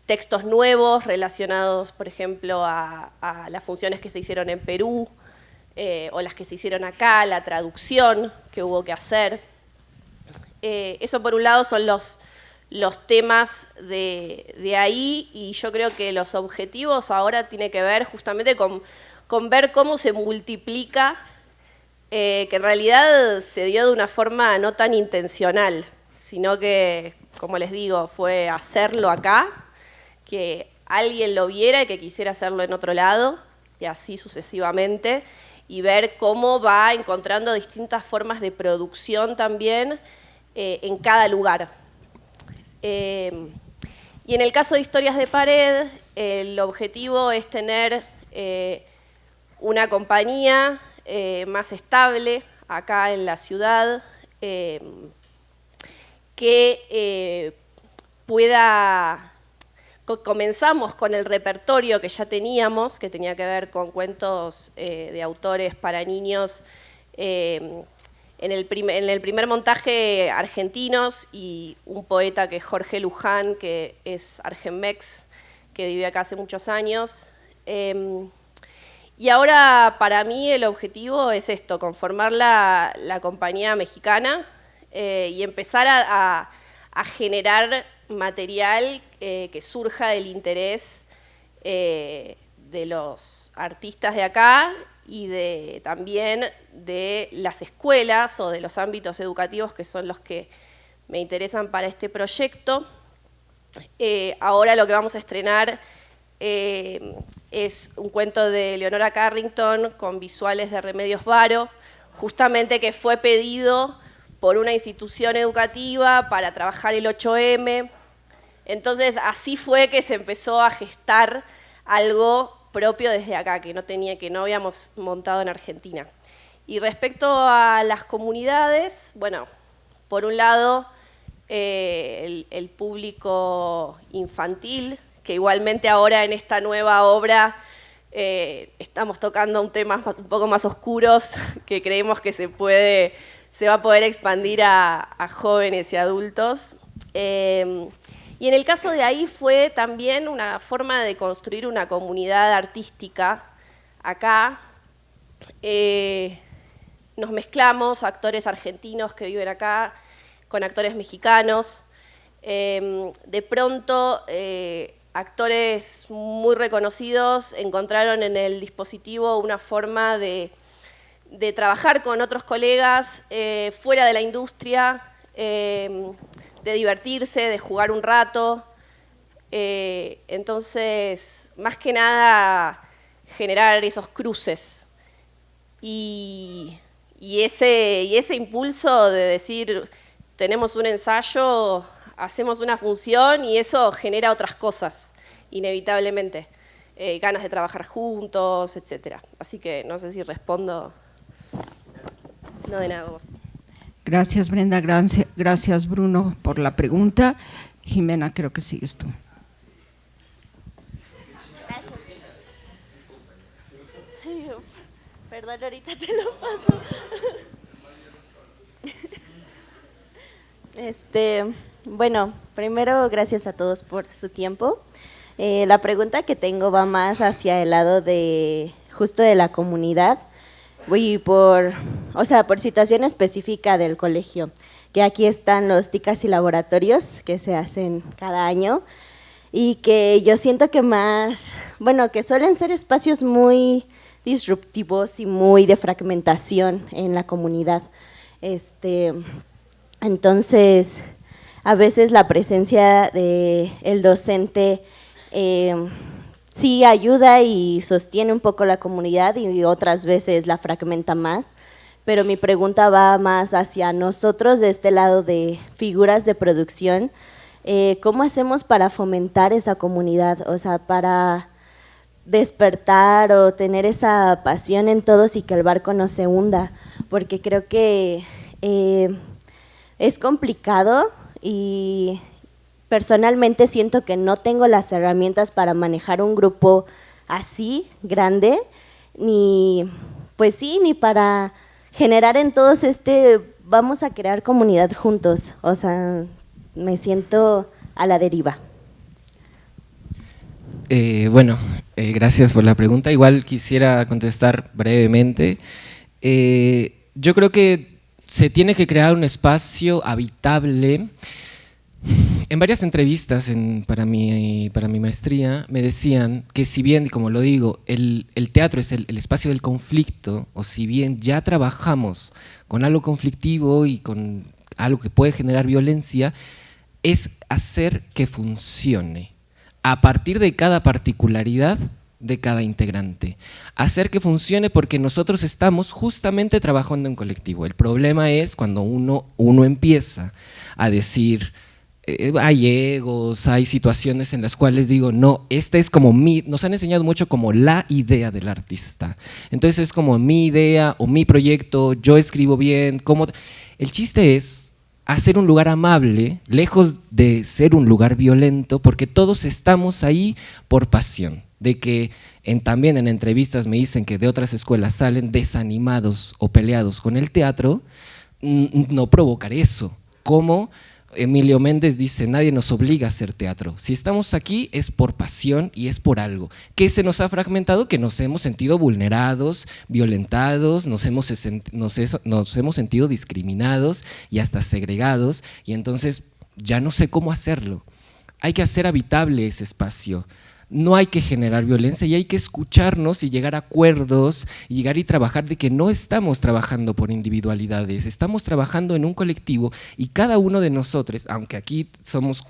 textos nuevos relacionados, por ejemplo, a las funciones que se hicieron en Perú o las que se hicieron acá, la traducción que hubo que hacer. Eso por un lado son los temas de ahí, y yo creo que los objetivos ahora tienen que ver justamente con ver cómo se multiplica, que en realidad se dio de una forma no tan intencional, sino que, como les digo, fue hacerlo acá, que alguien lo viera y que quisiera hacerlo en otro lado, y así sucesivamente, y ver cómo va encontrando distintas formas de producción también en cada lugar. Y en el caso de Historias de Pared, el objetivo es tener una compañía más estable acá en la ciudad, que pueda... Comenzamos con el repertorio que ya teníamos, que tenía que ver con cuentos de autores para niños, en el primer montaje argentinos, y un poeta que es Jorge Luján, que es argenmex, que vive acá hace muchos años. Y ahora para mí el objetivo es esto, conformar la compañía mexicana y empezar a generar material que surja del interés de los artistas de acá y también de las escuelas o de los ámbitos educativos, que son los que me interesan para este proyecto. Ahora lo que vamos a estrenar es un cuento de Leonora Carrington con visuales de Remedios Varo, justamente que fue pedido por una institución educativa para trabajar el 8M. Entonces, así fue que se empezó a gestar algo propio desde acá, que no habíamos montado en Argentina. Y respecto a las comunidades, bueno, por un lado, el público infantil, que igualmente ahora en esta nueva obra estamos tocando un tema un poco más oscuros, que creemos que se va a poder expandir a jóvenes y adultos. Y en el caso de ahí fue también una forma de construir una comunidad artística acá. Nos mezclamos actores argentinos que viven acá con actores mexicanos. De pronto, actores muy reconocidos encontraron en el dispositivo una forma de trabajar con otros colegas fuera de la industria, de divertirse, de jugar un rato. Entonces, más que nada, generar esos cruces. Y ese impulso de decir, tenemos un ensayo, hacemos una función, y eso genera otras cosas, inevitablemente. Ganas de trabajar juntos, etc. Así que no sé si respondo. No, de nada, vos. Gracias, Brenda. Gracias, Bruno, por la pregunta. Jimena, creo que sigues tú. Gracias. Perdón, ahorita te lo paso. Bueno, primero, gracias a todos por su tiempo. La pregunta que tengo va más hacia el lado de justo de la comunidad. Y por situación específica del colegio, que aquí están los TICAS y laboratorios que se hacen cada año, y que yo siento que que suelen ser espacios muy disruptivos y muy de fragmentación en la comunidad. Entonces, a veces la presencia del docente sí ayuda y sostiene un poco la comunidad y otras veces la fragmenta más, pero mi pregunta va más hacia nosotros de este lado de figuras de producción. ¿Cómo hacemos para fomentar esa comunidad? O sea, para despertar o tener esa pasión en todos y que el barco no se hunda, porque creo que es complicado y personalmente siento que no tengo las herramientas para manejar un grupo así, grande, ni para generar en todos vamos a crear comunidad juntos, o sea, me siento a la deriva. Gracias por la pregunta. Igual quisiera contestar brevemente. Yo creo que se tiene que crear un espacio habitable. En varias entrevistas para mi maestría me decían que si bien, como lo digo, el teatro es el espacio del conflicto, o si bien ya trabajamos con algo conflictivo y con algo que puede generar violencia, es hacer que funcione a partir de cada particularidad de cada integrante. Hacer que funcione porque nosotros estamos justamente trabajando en colectivo. El problema es cuando uno empieza a decir, hay egos, hay situaciones en las cuales digo, no, esta es como nos han enseñado mucho como la idea del artista. Entonces es como mi idea o mi proyecto, yo escribo bien. El chiste es hacer un lugar amable, lejos de ser un lugar violento, porque todos estamos ahí por pasión. De que también en entrevistas me dicen que de otras escuelas salen desanimados o peleados con el teatro, no provocar eso. Como Emilio Méndez dice, nadie nos obliga a hacer teatro. Si estamos aquí es por pasión y es por algo. ¿Qué se nos ha fragmentado? Que nos hemos sentido vulnerados, violentados, nos hemos sentido discriminados y hasta segregados, y entonces ya no sé cómo hacerlo. Hay que hacer habitable ese espacio. No hay que generar violencia y hay que escucharnos y llegar a acuerdos y llegar y trabajar de que no estamos trabajando por individualidades, estamos trabajando en un colectivo y cada uno de nosotros, aunque aquí somos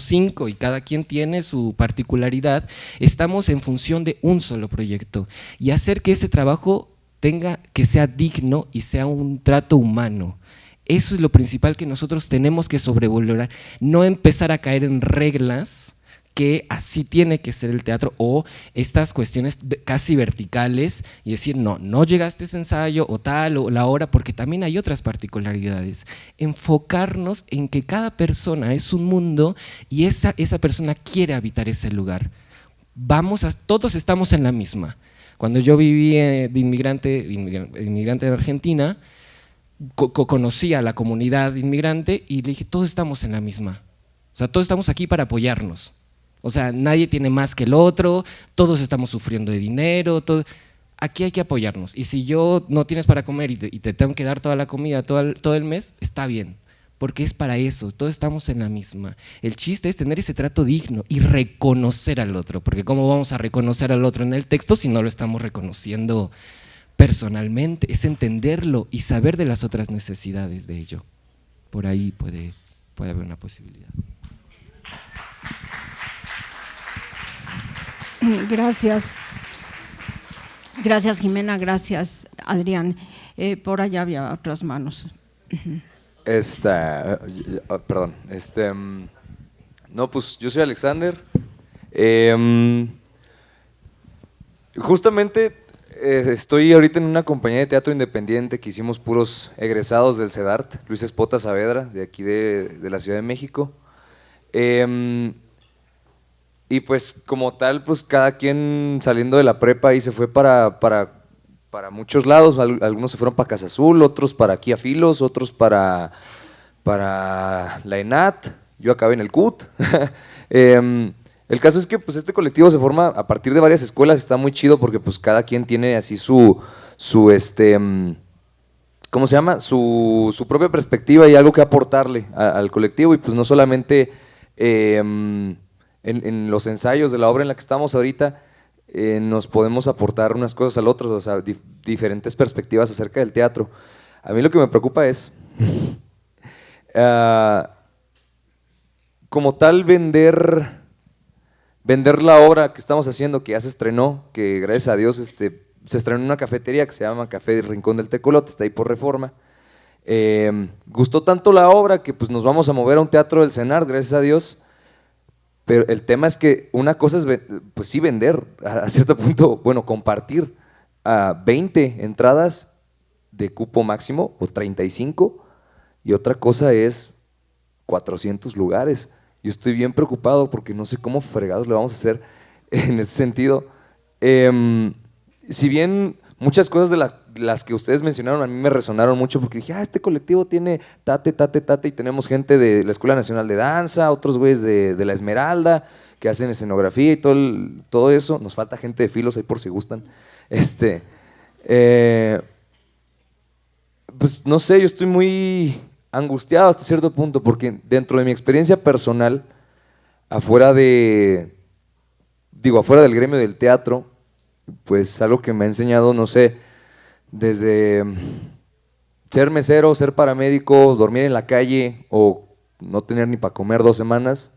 5 y cada quien tiene su particularidad, estamos en función de un solo proyecto y hacer que ese trabajo que sea digno y sea un trato humano. Eso es lo principal que nosotros tenemos que sobrevalorar, no empezar a caer en reglas que así tiene que ser el teatro o estas cuestiones casi verticales y decir no llegaste a ese ensayo o tal o la hora, porque también hay otras particularidades. Enfocarnos en que cada persona es un mundo y esa persona quiere habitar ese lugar. Todos estamos en la misma. Cuando yo viví de inmigrante en Argentina, conocí a la comunidad inmigrante y le dije, todos estamos en la misma. O sea, todos estamos aquí para apoyarnos. O sea, nadie tiene más que el otro, todos estamos sufriendo de dinero, aquí hay que apoyarnos. Y si yo no tienes para comer y te tengo que dar toda la comida todo el mes, está bien, porque es para eso, todos estamos en la misma. El chiste es tener ese trato digno y reconocer al otro, porque ¿cómo vamos a reconocer al otro en el texto si no lo estamos reconociendo personalmente? Es entenderlo y saber de las otras necesidades de ello. Por ahí puede haber una posibilidad. Gracias. Gracias, Jimena. Gracias, Adrián. Por allá había otras manos. Perdón. No, pues yo soy Alexander. Justamente estoy ahorita en una compañía de teatro independiente que hicimos puros egresados del CEDART, Luis Espota Saavedra, de aquí de la Ciudad de México. Y pues como tal, pues cada quien saliendo de la prepa y se fue para muchos lados. Algunos se fueron para Casa Azul, otros para aquí a Filos, otros para la ENAT, yo acabé en el CUT. El caso es que pues este colectivo se forma a partir de varias escuelas, está muy chido porque pues cada quien tiene así su ¿cómo se llama? Su propia perspectiva y algo que aportarle al colectivo, y pues no solamente en los ensayos de la obra en la que estamos ahorita, nos podemos aportar unas cosas al otro, o sea, diferentes perspectivas acerca del teatro. A mí lo que me preocupa es, como tal, vender la obra que estamos haciendo, que ya se estrenó, que gracias a Dios se estrenó en una cafetería que se llama Café Rincón del Tecolote, está ahí por Reforma. Gustó tanto la obra que pues nos vamos a mover a un teatro del CENART, gracias a Dios. Pero el tema es que una cosa es, pues sí, vender a cierto punto, bueno, compartir a 20 entradas de cupo máximo o 35, y otra cosa es 400 lugares. Yo estoy bien preocupado porque no sé cómo fregados le vamos a hacer en ese sentido. Si bien muchas cosas de las que ustedes mencionaron a mí me resonaron mucho porque dije, este colectivo tiene tate, y tenemos gente de la Escuela Nacional de Danza, otros güeyes de la Esmeralda, que hacen escenografía y todo eso. Nos falta gente de filos ahí por si gustan. Pues no sé, yo estoy muy angustiado hasta cierto punto porque dentro de mi experiencia personal, afuera del gremio del teatro, pues algo que me ha enseñado, no sé, desde ser mesero, ser paramédico, dormir en la calle o no tener ni para comer 2 semanas,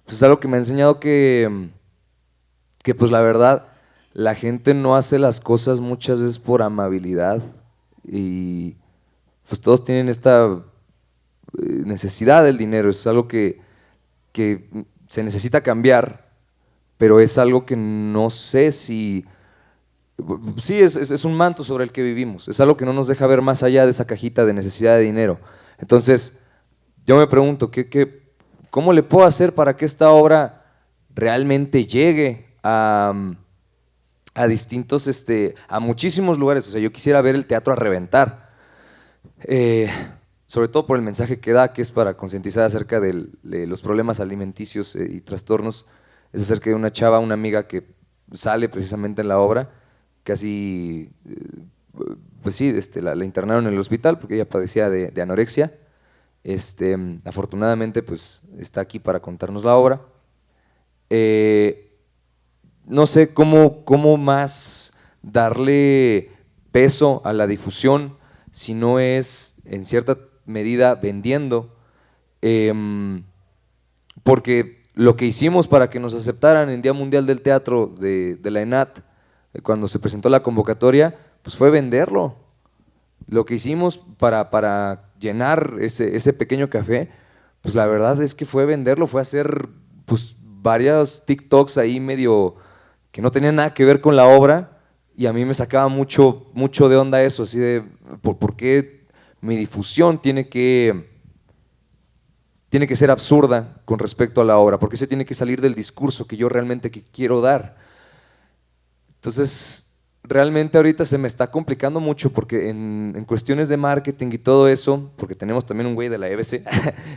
pues es algo que me ha enseñado que pues la verdad, la gente no hace las cosas muchas veces por amabilidad y pues todos tienen esta necesidad del dinero, es algo que se necesita cambiar, pero es algo que no sé si… Sí, es un manto sobre el que vivimos, es algo que no nos deja ver más allá de esa cajita de necesidad de dinero. Entonces, yo me pregunto, ¿cómo le puedo hacer para que esta obra realmente llegue a distintos, a muchísimos lugares? O sea, yo quisiera ver el teatro a reventar, sobre todo por el mensaje que da, que es para concientizar acerca de los problemas alimenticios y trastornos. Es acerca de una chava, una amiga que sale precisamente en la obra, casi, pues sí, la internaron en el hospital porque ella padecía de anorexia. Afortunadamente, pues está aquí para contarnos la obra. No sé cómo más darle peso a la difusión si no es, en cierta medida, vendiendo, porque lo que hicimos para que nos aceptaran en Día Mundial del Teatro de la ENAT, cuando se presentó la convocatoria, pues fue venderlo. Lo que hicimos para llenar ese pequeño café, pues la verdad es que fue venderlo, fue hacer pues varios TikToks ahí medio que no tenían nada que ver con la obra, y a mí me sacaba mucho de onda eso, así de ¿por qué mi difusión tiene que ser absurda con respecto a la obra? ¿Por qué se tiene que salir del discurso que yo realmente quiero dar? Entonces, realmente ahorita se me está complicando mucho porque en cuestiones de marketing y todo eso, porque tenemos también un güey de la EBC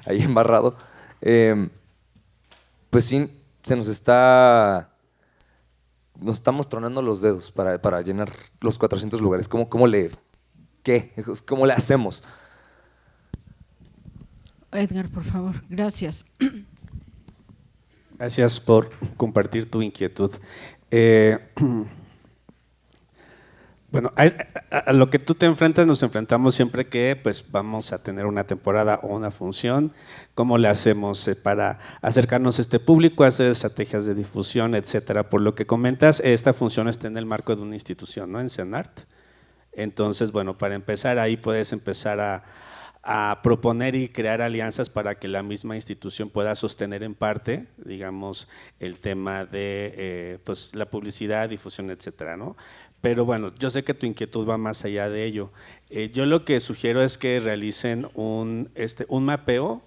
ahí embarrado, pues sí, nos estamos tronando los dedos para llenar los 400 lugares. ¿Cómo le hacemos? Edgar, por favor, gracias. Gracias por compartir tu inquietud. Bueno, a lo que tú te enfrentas, nos enfrentamos siempre que pues vamos a tener una temporada o una función. ¿Cómo le hacemos para acercarnos a este público, hacer estrategias de difusión, etcétera? Por lo que comentas, esta función está en el marco de una institución, ¿no? En CENART. Entonces, bueno, para empezar ahí puedes empezar a proponer y crear alianzas para que la misma institución pueda sostener en parte, digamos, el tema de pues, la publicidad, difusión, etcétera, ¿no? Pero bueno, yo sé que tu inquietud va más allá de ello. Yo lo que sugiero es que realicen un mapeo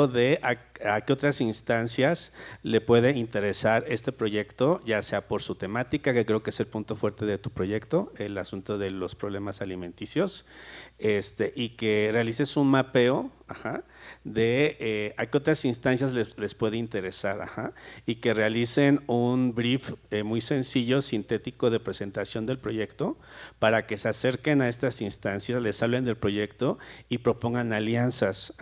de a qué otras instancias le puede interesar este proyecto, ya sea por su temática, que creo que es el punto fuerte de tu proyecto, el asunto de los problemas alimenticios, y que realices un mapeo de a qué otras instancias les puede interesar, y que realicen un brief muy sencillo, sintético de presentación del proyecto, para que se acerquen a estas instancias, les hablen del proyecto y propongan alianzas.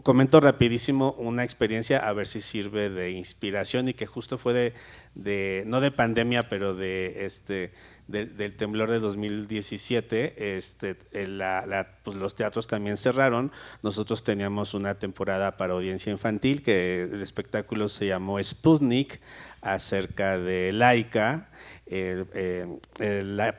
comento rapidísimo una experiencia a ver si sirve de inspiración y que justo fue no de pandemia, pero del temblor de 2017. Pues los teatros también cerraron. Nosotros teníamos una temporada para audiencia infantil que el espectáculo se llamó Sputnik, acerca de Laika,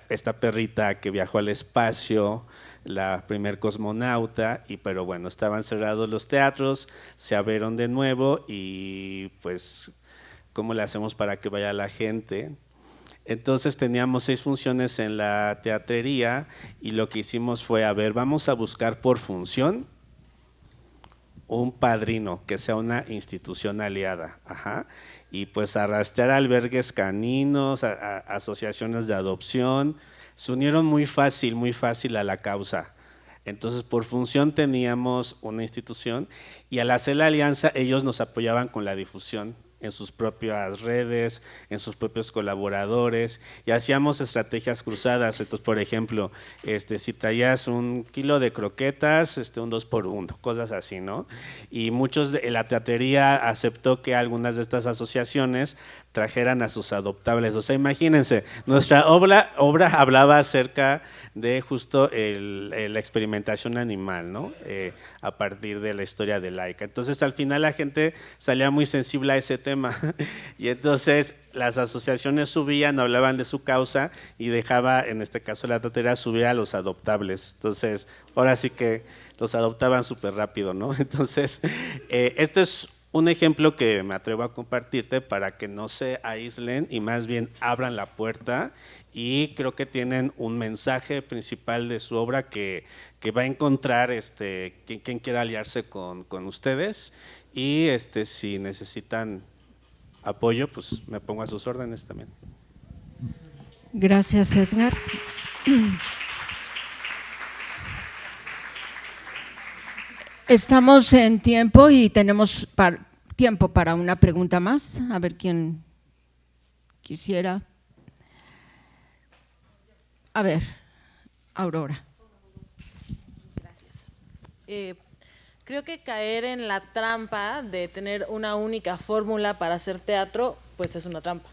esta perrita que viajó al espacio, la primer cosmonauta, pero bueno, estaban cerrados los teatros, se abrieron de nuevo y pues, ¿cómo le hacemos para que vaya la gente? Entonces teníamos 6 funciones en la teatrería y lo que hicimos fue, vamos a buscar por función un padrino que sea una institución aliada, y pues arrastrar albergues caninos, asociaciones de adopción. Se unieron muy fácil a la causa. Entonces, por función teníamos una institución y al hacer la alianza ellos nos apoyaban con la difusión en sus propias redes, en sus propios colaboradores, y hacíamos estrategias cruzadas. Entonces, por ejemplo, si traías 1 kilo de croquetas, un 2x1, cosas así, ¿no? Y la teatrería aceptó que algunas de estas asociaciones trajeran a sus adoptables. O sea, imagínense, nuestra obra hablaba acerca de justo la experimentación animal, ¿no? A partir de la historia de Laika. Entonces, al final la gente salía muy sensible a ese tema y entonces las asociaciones subían, hablaban de su causa y dejaba, en este caso la teatrería, subir a los adoptables. Entonces, ahora sí que los adoptaban súper rápido, ¿no? Entonces, esto es un ejemplo que me atrevo a compartirte para que no se aíslen y más bien abran la puerta, y creo que tienen un mensaje principal de su obra que va a encontrar quien quiera aliarse con ustedes, y si necesitan apoyo, pues me pongo a sus órdenes también. Gracias, Edgar. Estamos en tiempo y tenemos tiempo para una pregunta más. A ver quién quisiera. A ver, Aurora. Gracias. Creo que caer en la trampa de tener una única fórmula para hacer teatro, pues es una trampa,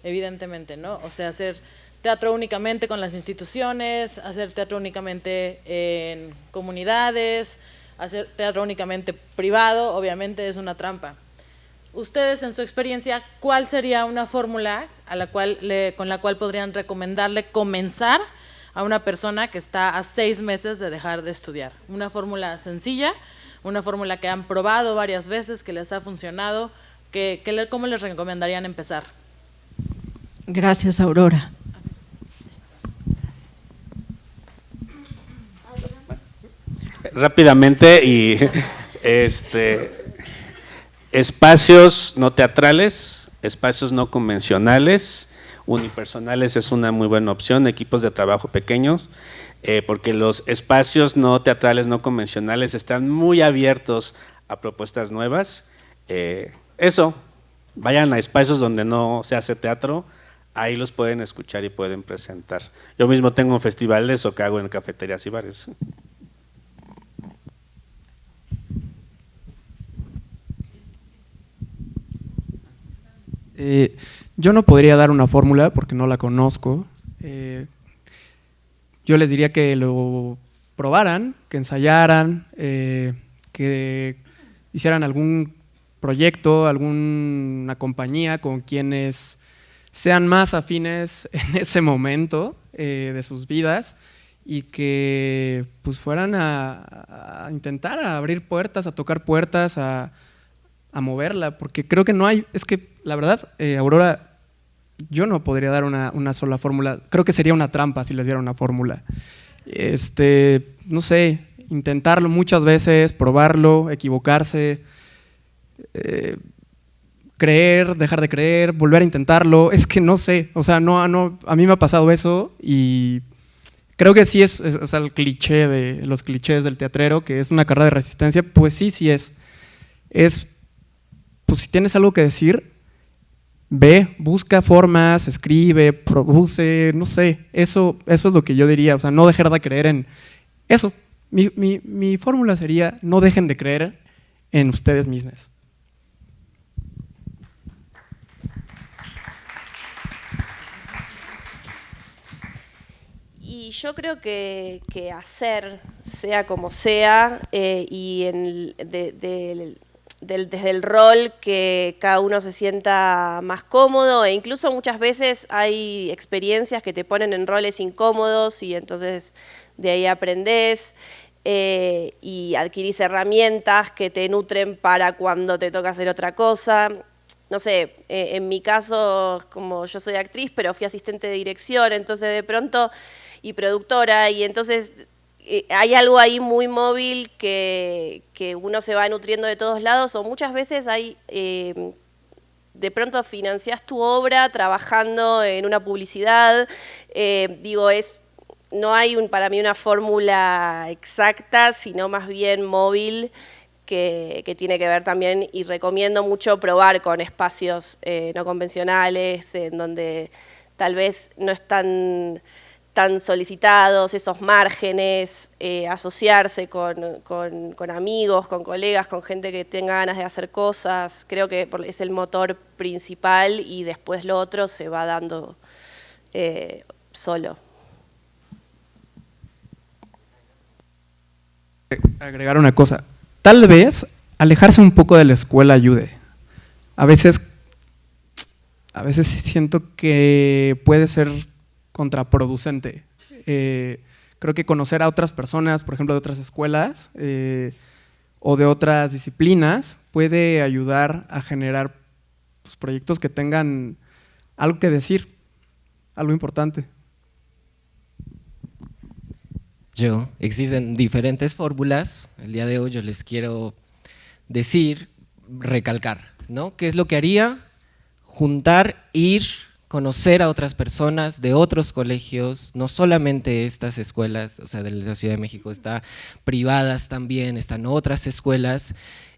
evidentemente, ¿no? O sea, hacer teatro únicamente con las instituciones, hacer teatro únicamente en comunidades, hacer teatro únicamente privado, obviamente es una trampa. Ustedes, en su experiencia, ¿cuál sería una fórmula con la cual podrían recomendarle comenzar a una persona que está a 6 meses de dejar de estudiar? Una fórmula sencilla, una fórmula que han probado varias veces, que les ha funcionado, ¿cómo les recomendarían empezar? Gracias, Aurora. Rápidamente, y espacios no teatrales, espacios no convencionales, unipersonales es una muy buena opción, equipos de trabajo pequeños, porque los espacios no teatrales, no convencionales están muy abiertos a propuestas nuevas. Vayan a espacios donde no se hace teatro, ahí los pueden escuchar y pueden presentar. Yo mismo tengo un festival de eso que hago en cafeterías y bares. Yo no podría dar una fórmula porque no la conozco. Yo les diría que lo probaran, que ensayaran, que hicieran algún proyecto, alguna compañía con quienes sean más afines en ese momento de sus vidas, y que pues fueran a intentar a abrir puertas, a tocar puertas, a moverla, porque creo que no hay, es que la verdad, Aurora, yo no podría dar una sola fórmula, creo que sería una trampa si les diera una fórmula. No sé, intentarlo muchas veces, probarlo, equivocarse, creer, dejar de creer, volver a intentarlo, es que no sé, o sea, no, a mí me ha pasado eso y creo que sí es o sea, el cliché de los clichés del teatrero, que es una carrera de resistencia, pues sí es, pues si tienes algo que decir, ve, busca formas, escribe, produce, no sé, eso es lo que yo diría, o sea, no dejar de creer en eso. Mi fórmula sería, no dejen de creer en ustedes mismos. Y yo creo que hacer, sea como sea, y desde el rol que cada uno se sienta más cómodo, e incluso muchas veces hay experiencias que te ponen en roles incómodos y entonces de ahí aprendés y adquirís herramientas que te nutren para cuando te toca hacer otra cosa. No sé, en mi caso, como yo soy actriz, pero fui asistente de dirección, entonces de pronto, y productora, y entonces hay algo ahí muy móvil que uno se va nutriendo de todos lados, o muchas veces hay, de pronto financiás tu obra trabajando en una publicidad, no hay para mí una fórmula exacta, sino más bien móvil, que tiene que ver también, y recomiendo mucho probar con espacios no convencionales, en donde tal vez no están tan solicitados esos márgenes, asociarse con amigos, con colegas, con gente que tenga ganas de hacer cosas. Creo que es el motor principal y después lo otro se va dando solo. Agregar una cosa, tal vez alejarse un poco de la escuela ayude. A veces siento que puede ser contraproducente. Creo que conocer a otras personas, por ejemplo, de otras escuelas o de otras disciplinas, puede ayudar a generar pues, proyectos que tengan algo que decir, algo importante. Existen diferentes fórmulas. El día de hoy yo les quiero decir, recalcar, ¿no? ¿Qué es lo que haría? Juntar, ir, conocer a otras personas de otros colegios, no solamente estas escuelas, o sea, de la Ciudad de México, está privadas también, están otras escuelas,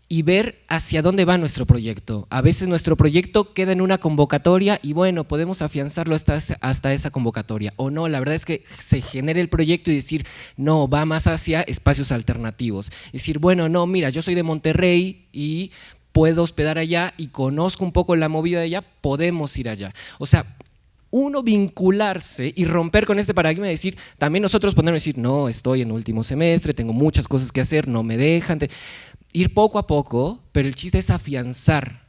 y ver hacia dónde va nuestro proyecto. A veces nuestro proyecto queda en una convocatoria y bueno, podemos afianzarlo hasta esa convocatoria, o no, la verdad es que se genera el proyecto y decir, no, va más hacia espacios alternativos. Decir, bueno, no, mira, yo soy de Monterrey y puedo hospedar allá y conozco un poco la movida de allá, podemos ir allá. O sea, uno vincularse y romper con este paradigma y decir, también nosotros ponernos y decir, no, estoy en último semestre, tengo muchas cosas que hacer, no me dejan. Ir poco a poco, pero el chiste es afianzar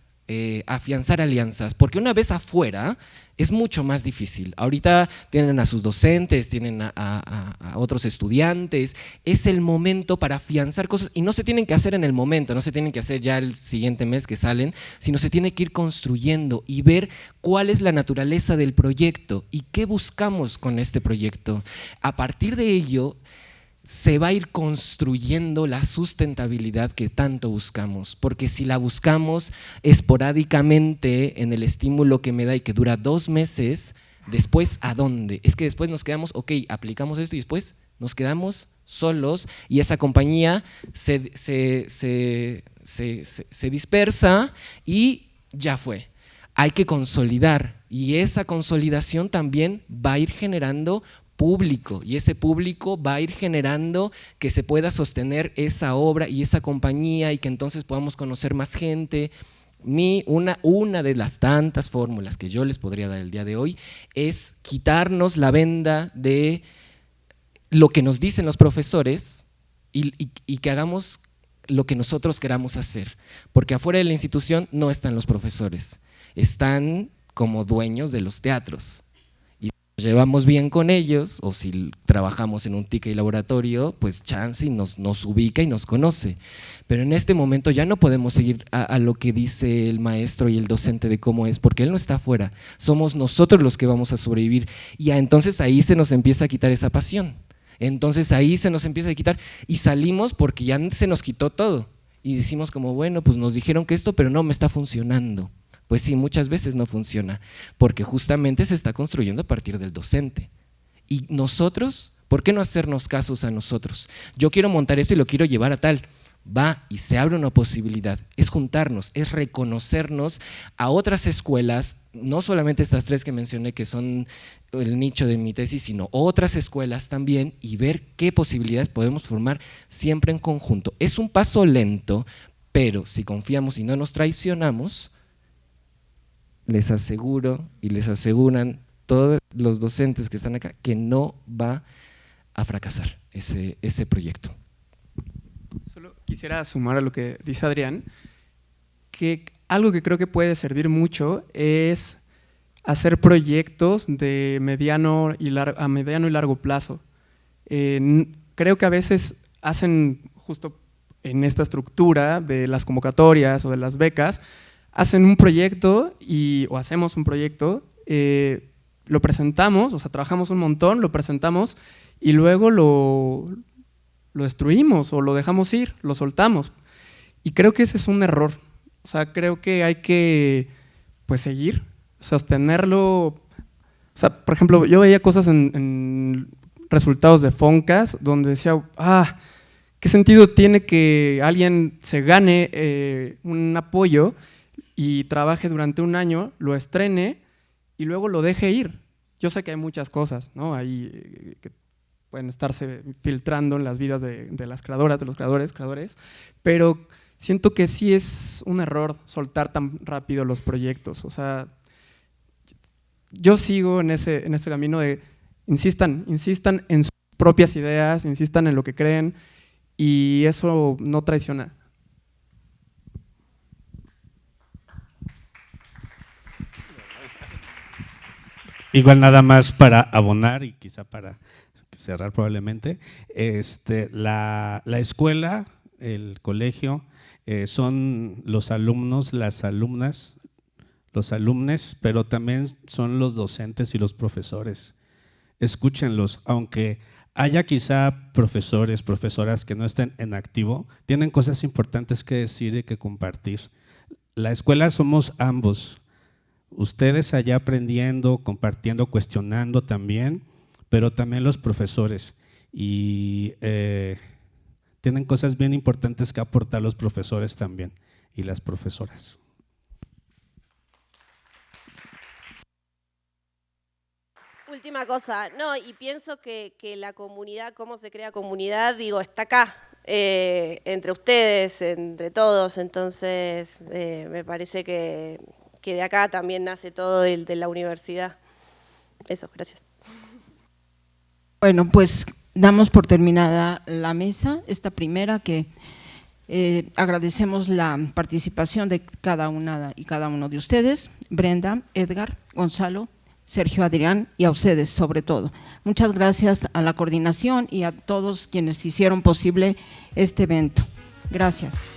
alianzas, porque una vez afuera es mucho más difícil. Ahorita tienen a sus docentes, tienen a otros estudiantes, es el momento para afianzar cosas y no se tienen que hacer en el momento, no se tienen que hacer ya el siguiente mes que salen, sino se tiene que ir construyendo y ver cuál es la naturaleza del proyecto y qué buscamos con este proyecto. A partir de ello, se va a ir construyendo la sustentabilidad que tanto buscamos, porque si la buscamos esporádicamente en el estímulo que me da y que dura 2 meses, después ¿a dónde? Es que después nos quedamos, ok, aplicamos esto y después nos quedamos solos y esa compañía se dispersa y ya fue. Hay que consolidar y esa consolidación también va a ir generando público y ese público va a ir generando que se pueda sostener esa obra y esa compañía y que entonces podamos conocer más gente. Una de las tantas fórmulas que yo les podría dar el día de hoy es quitarnos la venda de lo que nos dicen los profesores y que hagamos lo que nosotros queramos hacer, porque afuera de la institución no están los profesores, están como dueños de los teatros. Llevamos bien con ellos, o si trabajamos en un TIC y laboratorio, pues chance y nos ubica y nos conoce. Pero en este momento ya no podemos seguir a lo que dice el maestro y el docente de cómo es, porque él no está afuera, somos nosotros los que vamos a sobrevivir. Y entonces ahí se nos empieza a quitar esa pasión, entonces ahí se nos empieza a quitar y salimos porque ya se nos quitó todo. Y decimos como, bueno, pues nos dijeron que esto, pero no me está funcionando. Pues sí, muchas veces no funciona, porque justamente se está construyendo a partir del docente. Y nosotros, ¿por qué no hacernos casos a nosotros? Yo quiero montar esto y lo quiero llevar a tal. Va y se abre una posibilidad, es juntarnos, es reconocernos a otras escuelas, no solamente estas 3 que mencioné que son el nicho de mi tesis, sino otras escuelas también y ver qué posibilidades podemos formar siempre en conjunto. Es un paso lento, pero si confiamos y no nos traicionamos, les aseguro y les aseguran todos los docentes que están acá que no va a fracasar ese proyecto. Solo quisiera sumar a lo que dice Adrián, que algo que creo que puede servir mucho es hacer proyectos de mediano y largo plazo. Creo que a veces hacen, justo en esta estructura de las convocatorias o de las becas, hacen un proyecto o hacemos un proyecto, lo presentamos, o sea, trabajamos un montón, lo presentamos y luego lo destruimos o lo dejamos ir, lo soltamos. Y creo que ese es un error. O sea, creo que hay que pues seguir, sostenerlo. O sea, por ejemplo, yo veía cosas en resultados de FONCAS donde decía, ¿qué sentido tiene que alguien se gane un apoyo y trabaje durante un año, lo estrene y luego lo deje ir? Yo sé que hay muchas cosas, ¿no? Ahí que pueden estarse filtrando en las vidas de las creadoras, de los creadores, pero siento que sí es un error soltar tan rápido los proyectos. O sea, yo sigo en ese camino de insistan en sus propias ideas, insistan en lo que creen y eso no traiciona. Igual nada más para abonar y quizá para cerrar probablemente, la escuela, el colegio, son los alumnos, las alumnas, los alumnes, pero también son los docentes y los profesores. Escúchenlos, aunque haya quizá profesores, profesoras que no estén en activo, tienen cosas importantes que decir y que compartir. La escuela somos ambos, ustedes allá aprendiendo, compartiendo, cuestionando también, pero también los profesores. Y tienen cosas bien importantes que aportar los profesores también y las profesoras. Última cosa, no, y pienso que la comunidad, cómo se crea comunidad, digo, está acá, entre ustedes, entre todos, entonces me parece que de acá también nace todo de la universidad. Eso, gracias. Bueno, pues damos por terminada la mesa, esta primera que agradecemos la participación de cada una y cada uno de ustedes, Brenda, Edgar, Gonzalo, Sergio, Adrián y a ustedes sobre todo. Muchas gracias a la coordinación y a todos quienes hicieron posible este evento. Gracias.